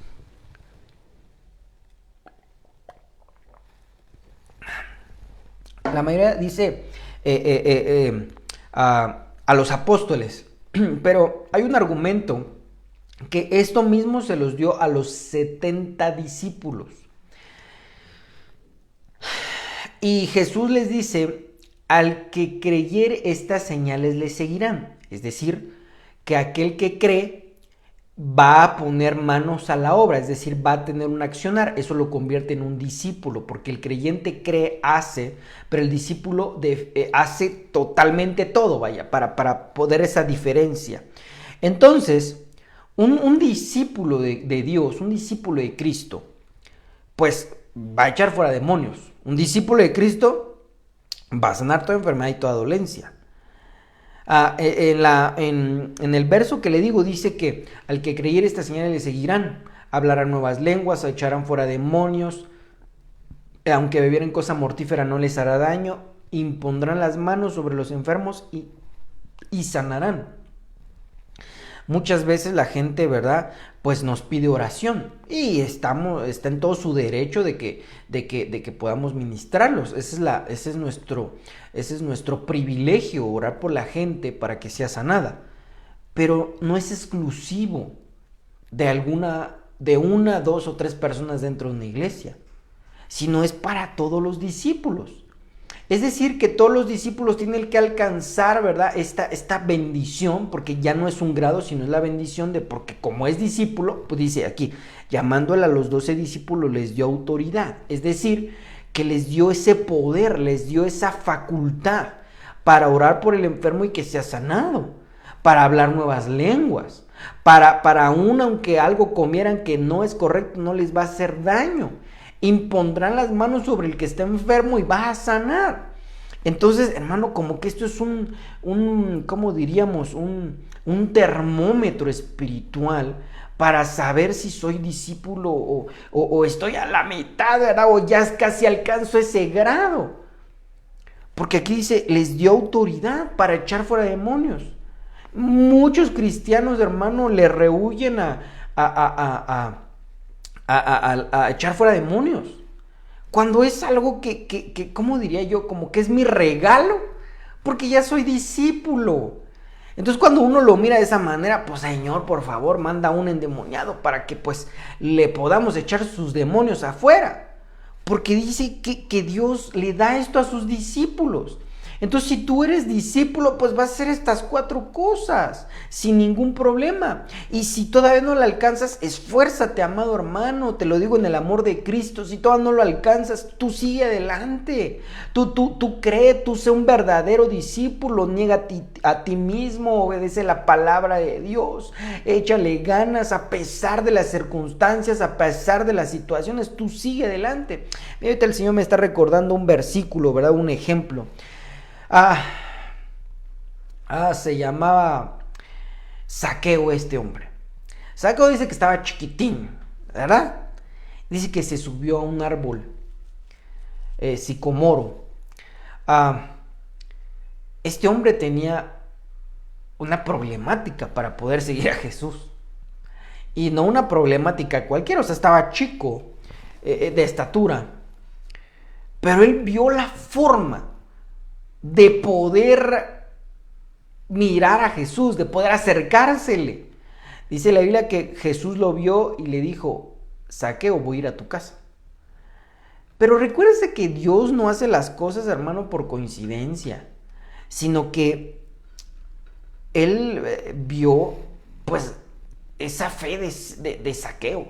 la mayoría dice a los apóstoles, pero hay un argumento que esto mismo se los dio a los 70 discípulos. Y Jesús les dice, al que creyere estas señales le seguirán. Es decir, que aquel que cree va a poner manos a la obra, es decir, va a tener un accionar. Eso lo convierte en un discípulo, porque el creyente cree, hace, pero el discípulo hace totalmente todo, vaya, para poder esa diferencia. Entonces, un discípulo de Dios, un discípulo de Cristo, pues va a echar fuera demonios. Un discípulo de Cristo va a sanar toda enfermedad y toda dolencia. En el verso que le digo dice que al que creyere estas señales le seguirán, hablarán nuevas lenguas, echarán fuera demonios, aunque bebieren cosa mortífera no les hará daño, impondrán las manos sobre los enfermos y sanarán. Muchas veces la gente, ¿verdad? Pues nos pide oración y está en todo su derecho de que podamos ministrarlos. Ese es nuestro privilegio, orar por la gente para que sea sanada. Pero no es exclusivo de una, dos o tres personas dentro de una iglesia, sino es para todos los discípulos. Es decir, que todos los discípulos tienen que alcanzar, ¿verdad? Esta bendición, porque ya no es un grado, sino es la bendición porque como es discípulo, pues dice aquí, llamándole a los 12 discípulos les dio autoridad. Es decir, que les dio ese poder, les dio esa facultad para orar por el enfermo y que sea sanado, para hablar nuevas lenguas, para aún aunque algo comieran que no es correcto, no les va a hacer daño. Impondrán las manos sobre el que está enfermo y va a sanar. Entonces, hermano, como que esto es ¿cómo diríamos? Un termómetro espiritual para saber si soy discípulo o estoy a la mitad, ¿verdad? O ya casi alcanzo ese grado. Porque aquí dice, les dio autoridad para echar fuera demonios. Muchos cristianos, hermano, le rehuyen a echar fuera demonios, cuando es algo que, ¿cómo diría yo? Como que es mi regalo, porque ya soy discípulo. Entonces cuando uno lo mira de esa manera, pues Señor, por favor, manda un endemoniado para que pues le podamos echar sus demonios afuera, porque dice que Dios le da esto a sus discípulos. Entonces, si tú eres discípulo, pues vas a hacer estas 4 cosas sin ningún problema. Y si todavía no lo alcanzas, esfuérzate, amado hermano, te lo digo en el amor de Cristo. Si todavía no lo alcanzas, tú sigue adelante. Tú cree, tú sé un verdadero discípulo, niega a ti mismo, obedece la palabra de Dios, échale ganas a pesar de las circunstancias, a pesar de las situaciones, tú sigue adelante. Ahorita el Señor me está recordando un versículo, ¿verdad? Un ejemplo. Se llamaba Zaqueo este hombre. Zaqueo dice que estaba chiquitín, ¿verdad? Dice que se subió a un árbol sicomoro. Este hombre tenía una problemática para poder seguir a Jesús. Y no una problemática cualquiera, o sea, estaba chico de estatura. Pero él vio la forma de poder mirar a Jesús, de poder acercársele. Dice la Biblia que Jesús lo vio y le dijo, Zaqueo, voy a ir a tu casa. Pero recuérdese que Dios no hace las cosas, hermano, por coincidencia, sino que Él vio, pues, esa fe de Zaqueo.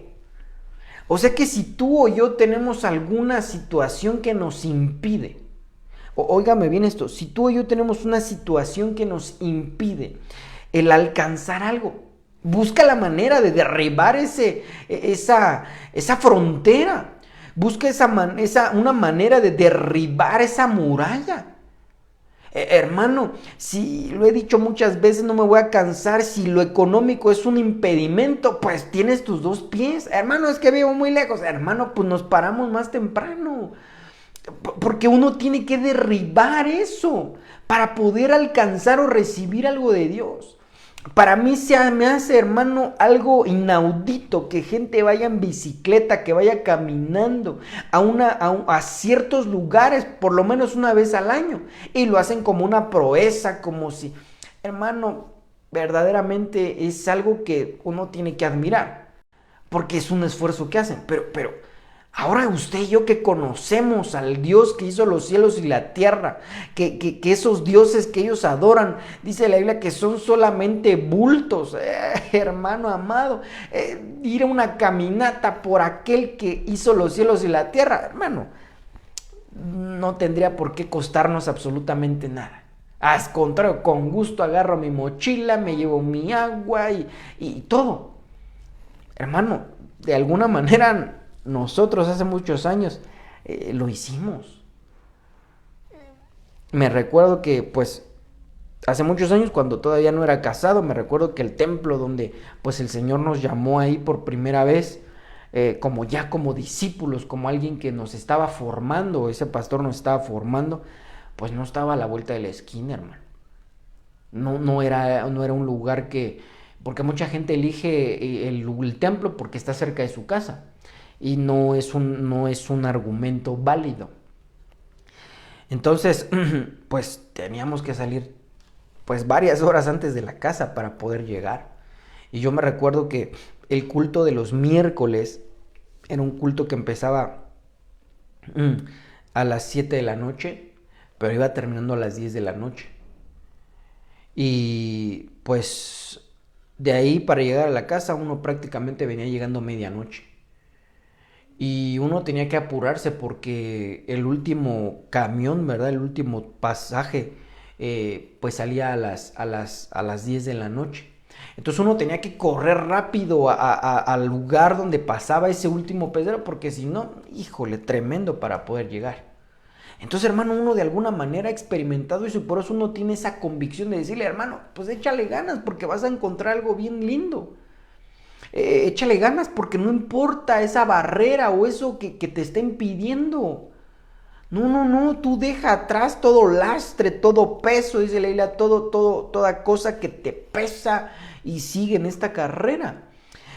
O sea que si tú o yo tenemos alguna situación que nos impide, óigame bien esto, si tú o yo tenemos una situación que nos impide el alcanzar algo, busca la manera de derribar esa frontera. Busca una manera de derribar esa muralla. Hermano, si lo he dicho muchas veces, no me voy a cansar, si lo económico es un impedimento, pues tienes tus dos pies. Hermano, es que vivo muy lejos. Hermano, pues nos paramos más temprano. Porque uno tiene que derribar eso para poder alcanzar o recibir algo de Dios. Para mí me hace, hermano, algo inaudito que gente vaya en bicicleta, que vaya caminando a ciertos lugares por lo menos una vez al año. Y lo hacen como una proeza, como si, hermano, verdaderamente es algo que uno tiene que admirar. Porque es un esfuerzo que hacen. Pero ahora usted y yo que conocemos al Dios que hizo los cielos y la tierra, que esos dioses que ellos adoran, dice la Biblia que son solamente bultos, hermano amado, ir a una caminata por aquel que hizo los cielos y la tierra, hermano, no tendría por qué costarnos absolutamente nada. Al contrario, con gusto agarro mi mochila, me llevo mi agua y todo. Hermano, de alguna manera nosotros hace muchos años lo hicimos. Me recuerdo que pues hace muchos años cuando todavía no era casado, me recuerdo que el templo donde pues el Señor nos llamó ahí por primera vez, como discípulos, como alguien que nos estaba formando, ese pastor nos estaba formando, pues no estaba a la vuelta de la esquina, hermano. No era un lugar porque mucha gente elige el templo porque está cerca de su casa y no es un argumento válido. Entonces, pues teníamos que salir pues varias horas antes de la casa para poder llegar. Y yo me recuerdo que el culto de los miércoles era un culto que empezaba a las 7 de la noche, pero iba terminando a las 10 de la noche. Y pues de ahí para llegar a la casa uno prácticamente venía llegando medianoche. Y uno tenía que apurarse porque el último camión, ¿verdad? El último pasaje, pues salía a las 10 de la noche. Entonces uno tenía que correr rápido al lugar donde pasaba ese último pedrero, porque si no, híjole, tremendo para poder llegar. Entonces, hermano, uno de alguna manera ha experimentado eso y por eso uno tiene esa convicción de decirle, hermano, pues échale ganas porque vas a encontrar algo bien lindo. Échale ganas porque no importa esa barrera o eso que te está impidiendo. No, tú deja atrás todo lastre, todo peso, dice la Biblia, toda cosa que te pesa y sigue en esta carrera.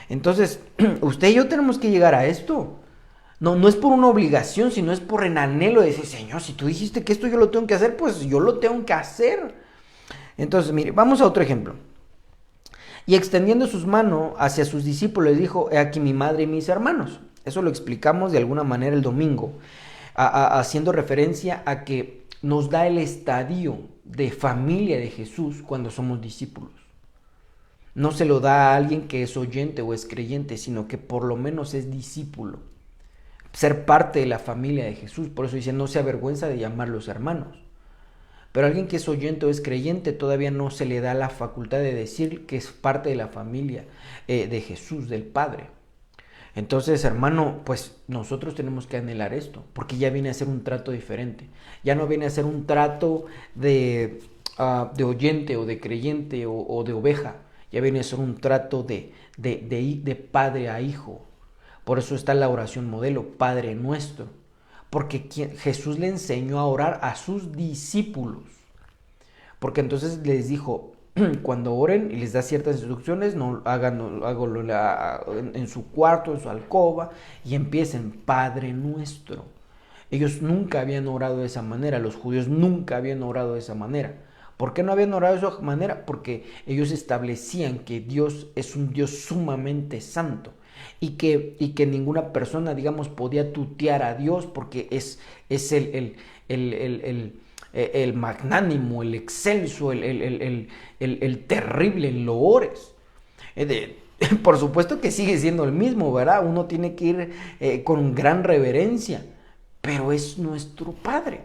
Entonces, usted y yo tenemos que llegar a esto. No es por una obligación, sino es por el anhelo de decir, Señor, si tú dijiste que esto yo lo tengo que hacer, pues yo lo tengo que hacer. Entonces, mire, vamos a otro ejemplo. Y extendiendo sus manos hacia sus discípulos, les dijo, he aquí mi madre y mis hermanos. Eso lo explicamos de alguna manera el domingo, haciendo referencia a que nos da el estadio de familia de Jesús cuando somos discípulos. No se lo da a alguien que es oyente o es creyente, sino que por lo menos es discípulo. Ser parte de la familia de Jesús. Por eso dice, no se avergüenza de llamarlos hermanos. Pero a alguien que es oyente o es creyente todavía no se le da la facultad de decir que es parte de la familia de Jesús, del Padre. Entonces, hermano, pues nosotros tenemos que anhelar esto, porque ya viene a ser un trato diferente. Ya no viene a ser un trato de oyente o de creyente o de oveja. Ya viene a ser un trato de padre a hijo. Por eso está la oración modelo, Padre Nuestro. Porque Jesús le enseñó a orar a sus discípulos. Porque entonces les dijo, cuando oren y les da ciertas instrucciones, no háganlo en su cuarto, en su alcoba, y empiecen, Padre Nuestro. Ellos nunca habían orado de esa manera, los judíos nunca habían orado de esa manera. ¿Por qué no habían orado de esa manera? Porque ellos establecían que Dios es un Dios sumamente santo. Y que ninguna persona, digamos, podía tutear a Dios porque es el magnánimo, el excelso, el terrible en loores. por supuesto que sigue siendo el mismo, ¿verdad? Uno tiene que ir con gran reverencia, pero es nuestro Padre.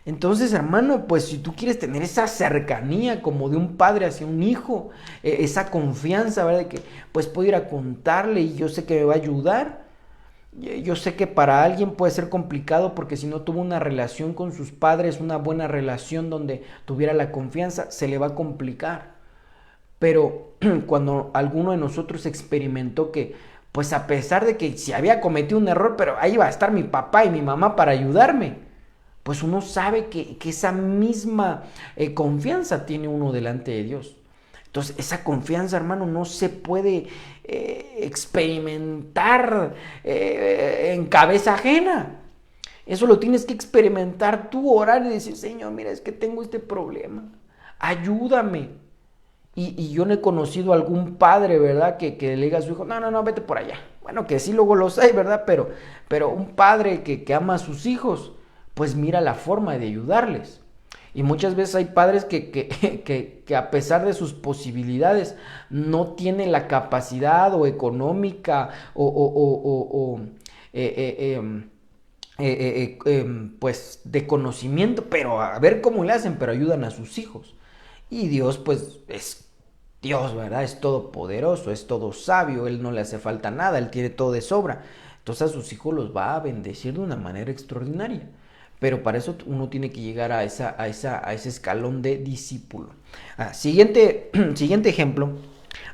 Entonces, hermano, pues si tú quieres tener esa cercanía como de un padre hacia un hijo, esa confianza, ¿verdad? De que pues puedo ir a contarle y yo sé que me va a ayudar. Yo sé que para alguien puede ser complicado porque si no tuvo una relación con sus padres, una buena relación donde tuviera la confianza, se le va a complicar. Pero cuando alguno de nosotros experimentó que, pues a pesar de que si había cometido un error, pero ahí va a estar mi papá y mi mamá para ayudarme, pues uno sabe que esa misma confianza tiene uno delante de Dios. Entonces, esa confianza, hermano, no se puede experimentar en cabeza ajena. Eso lo tienes que experimentar tú, orar y decir, Señor, mira, es que tengo este problema. Ayúdame. Y yo no he conocido a algún padre, ¿verdad? Que le diga a su hijo, no, vete por allá. Bueno, que sí luego los hay, ¿verdad? Pero un padre que ama a sus hijos, pues mira la forma de ayudarles. Y muchas veces hay padres que a pesar de sus posibilidades no tienen la capacidad o económica pues de conocimiento, pero a ver cómo le hacen, pero ayudan a sus hijos. Y Dios pues es Dios, ¿verdad? Es todopoderoso, es todo sabio, Él no le hace falta nada, Él tiene todo de sobra. Entonces a sus hijos los va a bendecir de una manera extraordinaria. Pero para eso uno tiene que llegar a ese escalón de discípulo. Siguiente ejemplo.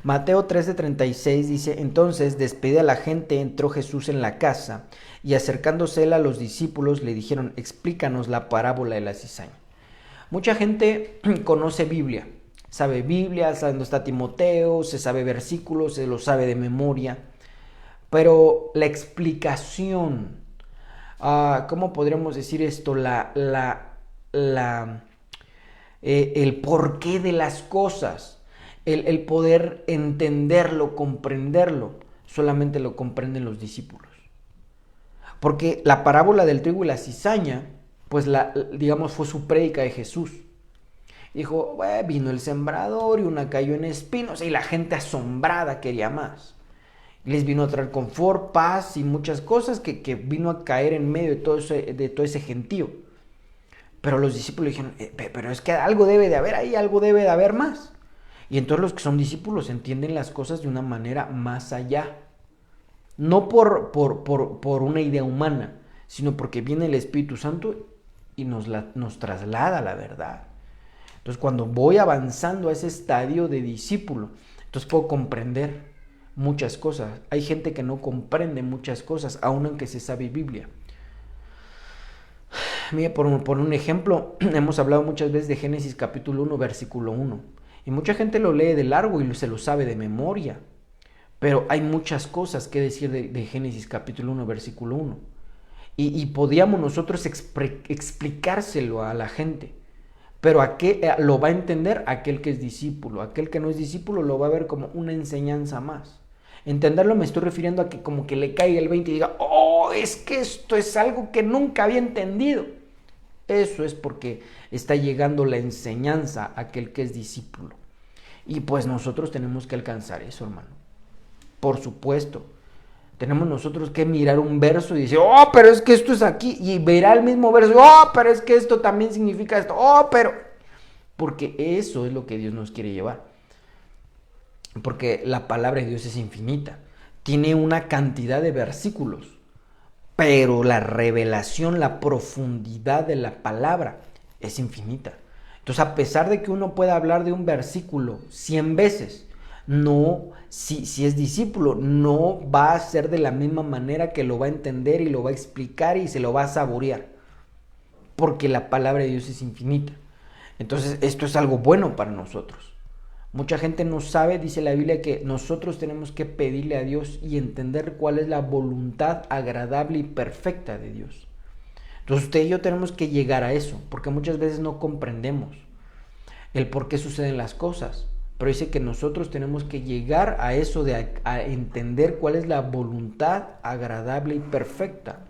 Mateo 13:36 dice, entonces despedida a la gente, entró Jesús en la casa y acercándose él a los discípulos le dijeron, explícanos la parábola de la cizaña. Mucha gente conoce Biblia, sabe dónde está Timoteo, se sabe versículos, se lo sabe de memoria, pero la explicación, ¿cómo podríamos decir esto? El porqué de las cosas, el poder entenderlo, comprenderlo, solamente lo comprenden los discípulos. Porque la parábola del trigo y la cizaña, pues digamos fue su prédica de Jesús. Dijo, vino el sembrador y una cayó en espinos y la gente asombrada quería más. Les vino a traer confort, paz y muchas cosas que vino a caer en medio de todo ese gentío. Pero los discípulos dijeron, pero es que algo debe de haber ahí, algo debe de haber más. Y entonces los que son discípulos entienden las cosas de una manera más allá. No por una idea humana, sino porque viene el Espíritu Santo y nos traslada la verdad. Entonces cuando voy avanzando a ese estadio de discípulo, entonces puedo comprender muchas cosas. Hay gente que no comprende muchas cosas, aun aunque se sabe Biblia. Mira, por un ejemplo, hemos hablado muchas veces de Génesis capítulo 1, versículo 1. Y mucha gente lo lee de largo y se lo sabe de memoria. Pero hay muchas cosas que decir de Génesis capítulo 1, versículo 1. Y podíamos nosotros explicárselo a la gente. Pero lo va a entender aquel que es discípulo. Aquel que no es discípulo lo va a ver como una enseñanza más. Entenderlo me estoy refiriendo a que como que le caiga el 20 y diga, es que esto es algo que nunca había entendido. Eso es porque está llegando la enseñanza a aquel que es discípulo. Y pues nosotros tenemos que alcanzar eso, hermano. Por supuesto. Tenemos nosotros que mirar un verso y decir, pero es que esto es aquí. Y verá el mismo verso, pero es que esto también significa esto. Pero... Porque eso es lo que Dios nos quiere llevar. Porque la palabra de Dios es infinita. Tiene una cantidad de versículos. Pero la revelación, la profundidad de la palabra es infinita. Entonces, a pesar de que uno pueda hablar de un versículo 100 veces, no, si es discípulo, no va a ser de la misma manera que lo va a entender y lo va a explicar y se lo va a saborear. Porque la palabra de Dios es infinita. Entonces, esto es algo bueno para nosotros. Mucha gente no sabe, dice la Biblia, que nosotros tenemos que pedirle a Dios y entender cuál es la voluntad agradable y perfecta de Dios. Entonces usted y yo tenemos que llegar a eso, porque muchas veces no comprendemos el por qué suceden las cosas. Pero dice que nosotros tenemos que llegar a eso a entender cuál es la voluntad agradable y perfecta.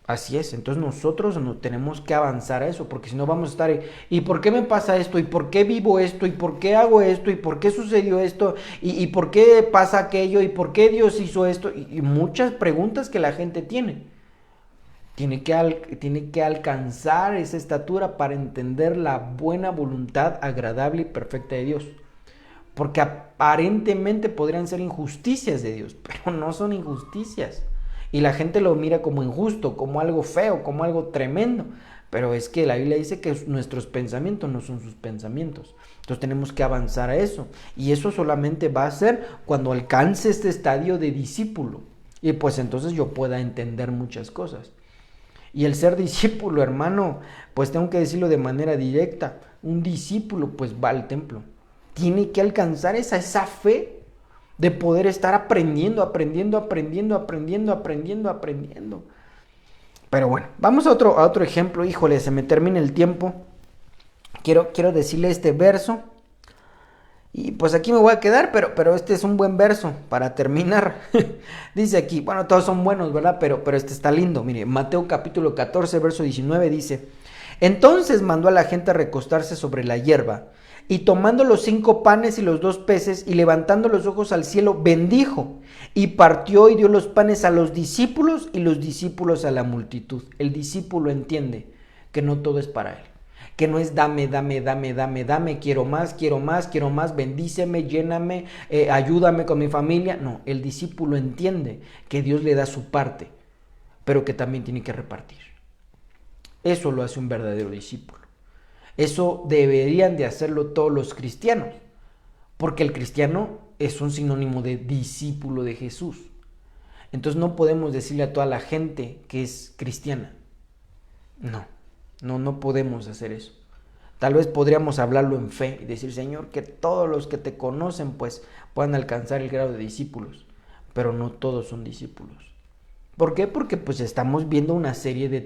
Así es, entonces nosotros nos tenemos que avanzar a eso, porque si no vamos a estar, ¿y por qué me pasa esto? ¿Y por qué vivo esto? ¿Y por qué hago esto? ¿Y por qué sucedió esto? ¿Y por qué pasa aquello? ¿Y por qué Dios hizo esto? Y muchas preguntas que la gente tiene. Tiene que alcanzar esa estatura para entender la buena voluntad agradable y perfecta de Dios. Porque aparentemente podrían ser injusticias de Dios, pero no son injusticias. Y la gente lo mira como injusto, como algo feo, como algo tremendo. Pero es que la Biblia dice que nuestros pensamientos no son sus pensamientos. Entonces tenemos que avanzar a eso. Y eso solamente va a ser cuando alcance este estadio de discípulo. Y pues entonces yo pueda entender muchas cosas. Y el ser discípulo, hermano, pues tengo que decirlo de manera directa. Un discípulo pues va al templo. Tiene que alcanzar esa fe de poder estar aprendiendo. Pero bueno, vamos a otro ejemplo. Híjole, se me termina el tiempo. Quiero decirle este verso. Y pues aquí me voy a quedar, pero este es un buen verso para terminar. Dice aquí, bueno, todos son buenos, ¿verdad? Pero este está lindo. Mire, Mateo capítulo 14, verso 19 dice: Entonces mandó a la gente a recostarse sobre la hierba, y tomando los 5 panes y los 2 peces, y levantando los ojos al cielo, bendijo, y partió y dio los panes a los discípulos, y los discípulos a la multitud. El discípulo entiende que no todo es para él. Que no es dame, quiero más, bendíceme, lléname, ayúdame con mi familia. No, el discípulo entiende que Dios le da su parte, pero que también tiene que repartir. Eso lo hace un verdadero discípulo. Eso deberían de hacerlo todos los cristianos, porque el cristiano es un sinónimo de discípulo de Jesús. Entonces no podemos decirle a toda la gente que es cristiana. No podemos hacer eso. Tal vez podríamos hablarlo en fe y decir: Señor, que todos los que te conocen pues puedan alcanzar el grado de discípulos. Pero no todos son discípulos. ¿Por qué? Porque pues estamos viendo una serie de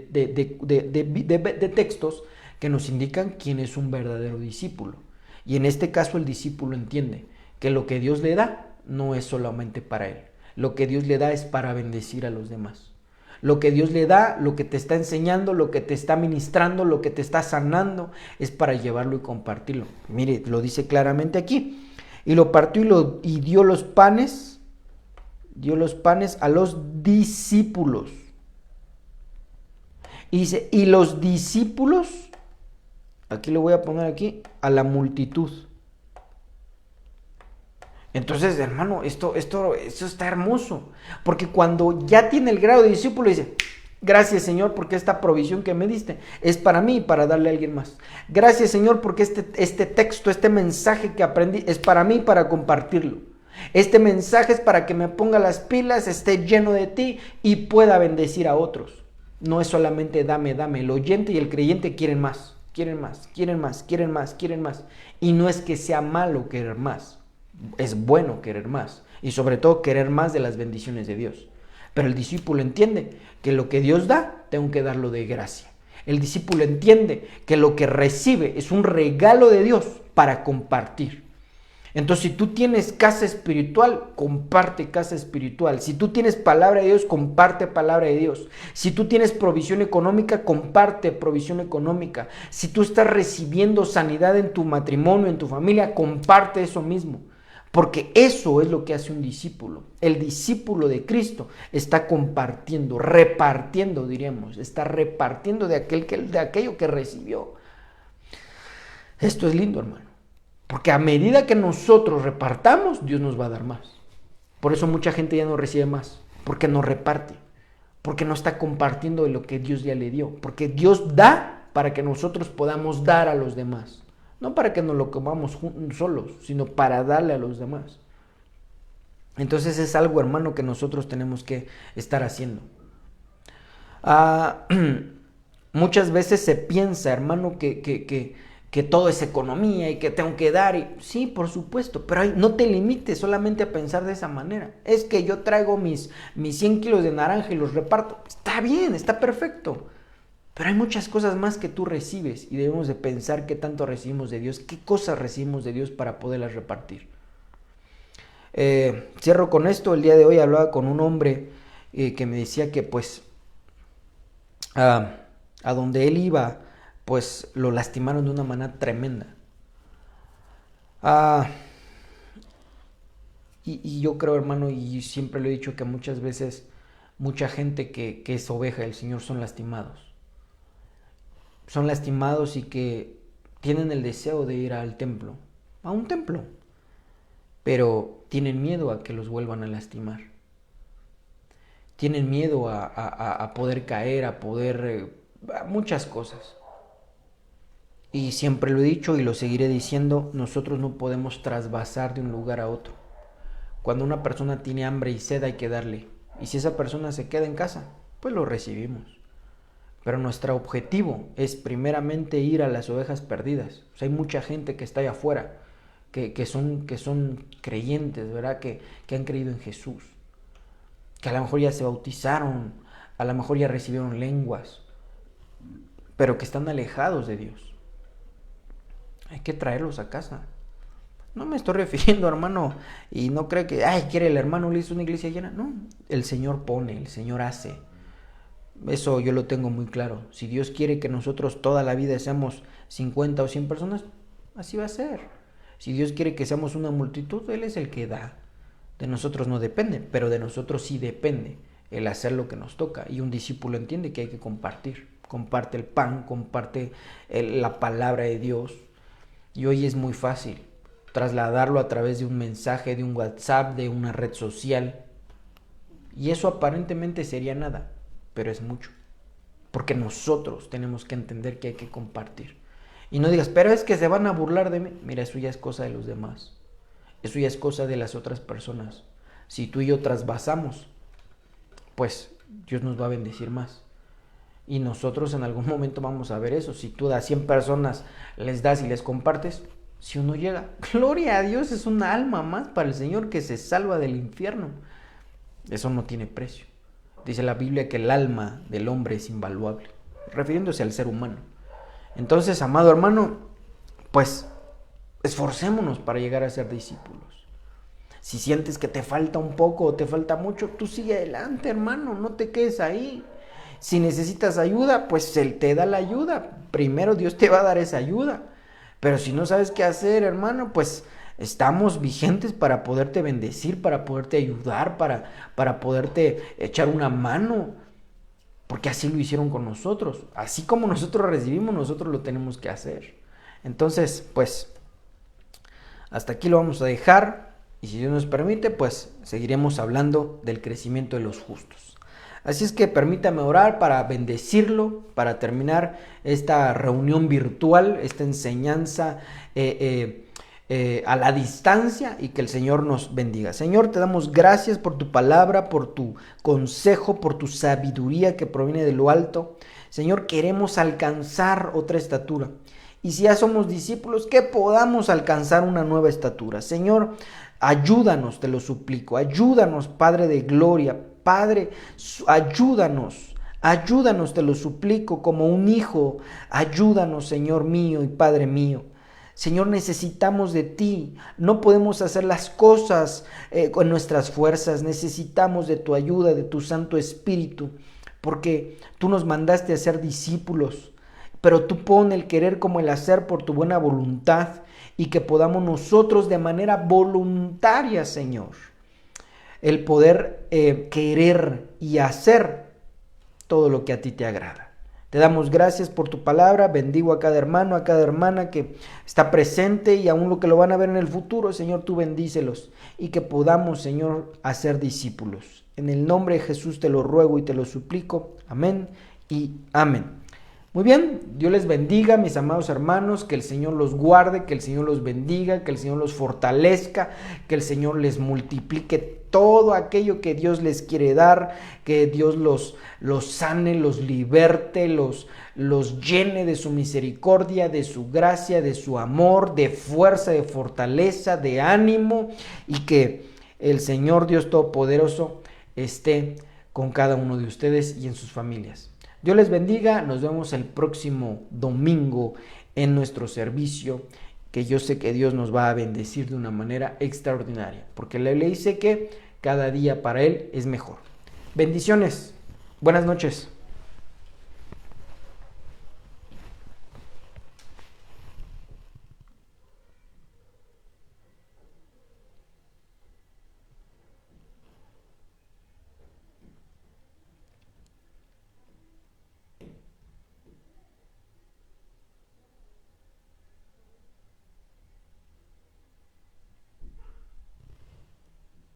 textos que nos indican quién es un verdadero discípulo. Y en este caso el discípulo entiende que lo que Dios le da no es solamente para él. Lo que Dios le da es para bendecir a los demás. Lo que Dios le da, lo que te está enseñando, lo que te está ministrando, lo que te está sanando, es para llevarlo y compartirlo. Mire, lo dice claramente aquí. Y lo partió y dio los panes a los discípulos. Y dice, y los discípulos, aquí lo voy a poner aquí, a la multitud. Entonces, hermano, esto está hermoso, porque cuando ya tiene el grado de discípulo dice: gracias, Señor, porque esta provisión que me diste es para mí y para darle a alguien más. Gracias, Señor, porque este texto, este mensaje que aprendí es para mí y para compartirlo. Este mensaje es para que me ponga las pilas, esté lleno de ti y pueda bendecir a otros. No es solamente dame. El oyente y el creyente quieren más. Y no es que sea malo querer más. Es bueno querer más, y sobre todo querer más de las bendiciones de Dios. Pero el discípulo entiende que lo que Dios da, tengo que darlo de gracia. El discípulo entiende que lo que recibe es un regalo de Dios para compartir. Entonces, si tú tienes casa espiritual, comparte casa espiritual. Si tú tienes palabra de Dios, comparte palabra de Dios. Si tú tienes provisión económica, comparte provisión económica. Si tú estás recibiendo sanidad en tu matrimonio, en tu familia, comparte eso mismo. Porque eso es lo que hace un discípulo. El discípulo de Cristo está compartiendo, repartiendo, diríamos. Está repartiendo de aquello que recibió. Esto es lindo, hermano. Porque a medida que nosotros repartamos, Dios nos va a dar más. Por eso mucha gente ya no recibe más. Porque no reparte. Porque no está compartiendo de lo que Dios ya le dio. Porque Dios da para que nosotros podamos dar a los demás. No para que nos lo comamos solos, sino para darle a los demás. Entonces es algo, hermano, que nosotros tenemos que estar haciendo. Muchas veces se piensa, hermano, que todo es economía y que tengo que dar. Y sí, por supuesto, pero no te limites solamente a pensar de esa manera. Es que yo traigo mis 100 kilos de naranja y los reparto. Está bien, está perfecto. Pero hay muchas cosas más que tú recibes y debemos de pensar qué tanto recibimos de Dios, qué cosas recibimos de Dios para poderlas repartir. Cierro con esto. El día de hoy hablaba con un hombre que me decía que pues a donde él iba, pues lo lastimaron de una manera tremenda. Ah, y yo creo, hermano, y siempre lo he dicho, que muchas veces mucha gente que es oveja del Señor son lastimados. Son lastimados y que tienen el deseo de ir al templo, a un templo, pero tienen miedo a que los vuelvan a lastimar. Tienen miedo a poder caer, a poder... a muchas cosas. Y siempre lo he dicho y lo seguiré diciendo, nosotros no podemos trasvasar de un lugar a otro. Cuando una persona tiene hambre y sed hay que darle. Y si esa persona se queda en casa, pues lo recibimos. Pero nuestro objetivo es primeramente ir a las ovejas perdidas. O sea, hay mucha gente que está allá afuera, que son creyentes, ¿verdad? Que han creído en Jesús. Que a lo mejor ya se bautizaron, a lo mejor ya recibieron lenguas, pero que están alejados de Dios. Hay que traerlos a casa. No me estoy refiriendo, hermano, y no cree que, quiere el hermano, le hizo una iglesia llena. No, el Señor pone, el Señor hace. Eso yo lo tengo muy claro. Si Dios quiere que nosotros toda la vida seamos 50 o 100 personas, así va a ser. Si Dios quiere que seamos una multitud, Él es el que da. De nosotros no depende, pero de nosotros sí depende el hacer lo que nos toca. Y un discípulo entiende que hay que compartir. Comparte el pan, comparte la palabra de Dios. Y hoy es muy fácil trasladarlo a través de un mensaje, de un WhatsApp, de una red social. Y eso aparentemente sería nada, pero es mucho. Porque nosotros tenemos que entender que hay que compartir. Y no digas, pero es que se van a burlar de mí. Mira, eso ya es cosa de los demás. Eso ya es cosa de las otras personas. Si tú y yo trasvasamos, pues Dios nos va a bendecir más. Y nosotros en algún momento vamos a ver eso. Si tú a 100 personas les das y les compartes, si uno llega, gloria a Dios, es una alma más para el Señor que se salva del infierno. Eso no tiene precio. Dice la Biblia que el alma del hombre es invaluable, refiriéndose al ser humano. Entonces, amado hermano, pues esforcémonos para llegar a ser discípulos. Si sientes que te falta un poco o te falta mucho, tú sigue adelante, hermano, no te quedes ahí. Si necesitas ayuda, pues Él te da la ayuda. Primero Dios te va a dar esa ayuda. Pero si no sabes qué hacer, hermano, pues estamos vigentes para poderte bendecir, para poderte ayudar, para poderte echar una mano. Porque así lo hicieron con nosotros. Así como nosotros recibimos, nosotros lo tenemos que hacer. Entonces, pues, hasta aquí lo vamos a dejar. Y si Dios nos permite, pues seguiremos hablando del crecimiento de los justos. Así es que permítame orar para bendecirlo, para terminar esta reunión virtual, esta enseñanza a la distancia, y que el Señor nos bendiga. Señor, te damos gracias por tu palabra, por tu consejo, por tu sabiduría que proviene de lo alto. Señor, queremos alcanzar otra estatura. Y si ya somos discípulos, que podamos alcanzar una nueva estatura. Señor, ayúdanos, te lo suplico. Ayúdanos, Padre de gloria. Padre, ayúdanos, te lo suplico como un hijo. Ayúdanos, Señor mío y Padre mío. Señor, necesitamos de ti. No podemos hacer las cosas con nuestras fuerzas. Necesitamos de tu ayuda, de tu Santo Espíritu, porque tú nos mandaste a ser discípulos. Pero tú pon el querer como el hacer por tu buena voluntad, y que podamos nosotros de manera voluntaria, Señor, el poder querer y hacer todo lo que a ti te agrada. Te damos gracias por tu palabra. Bendigo a cada hermano, a cada hermana que está presente, y aún lo que lo van a ver en el futuro. Señor, tú bendícelos, y que podamos, Señor, hacer discípulos. En el nombre de Jesús te lo ruego y te lo suplico. Amén y amén. Muy bien, Dios les bendiga, mis amados hermanos, que el Señor los guarde, que el Señor los bendiga, que el Señor los fortalezca, que el Señor les multiplique todo aquello que Dios les quiere dar, que Dios los sane, los liberte, los llene de su misericordia, de su gracia, de su amor, de fuerza, de fortaleza, de ánimo, y que el Señor Dios Todopoderoso esté con cada uno de ustedes y en sus familias. Dios les bendiga, nos vemos el próximo domingo en nuestro servicio, que yo sé que Dios nos va a bendecir de una manera extraordinaria, porque la Biblia dice que cada día para Él es mejor. Bendiciones, buenas noches.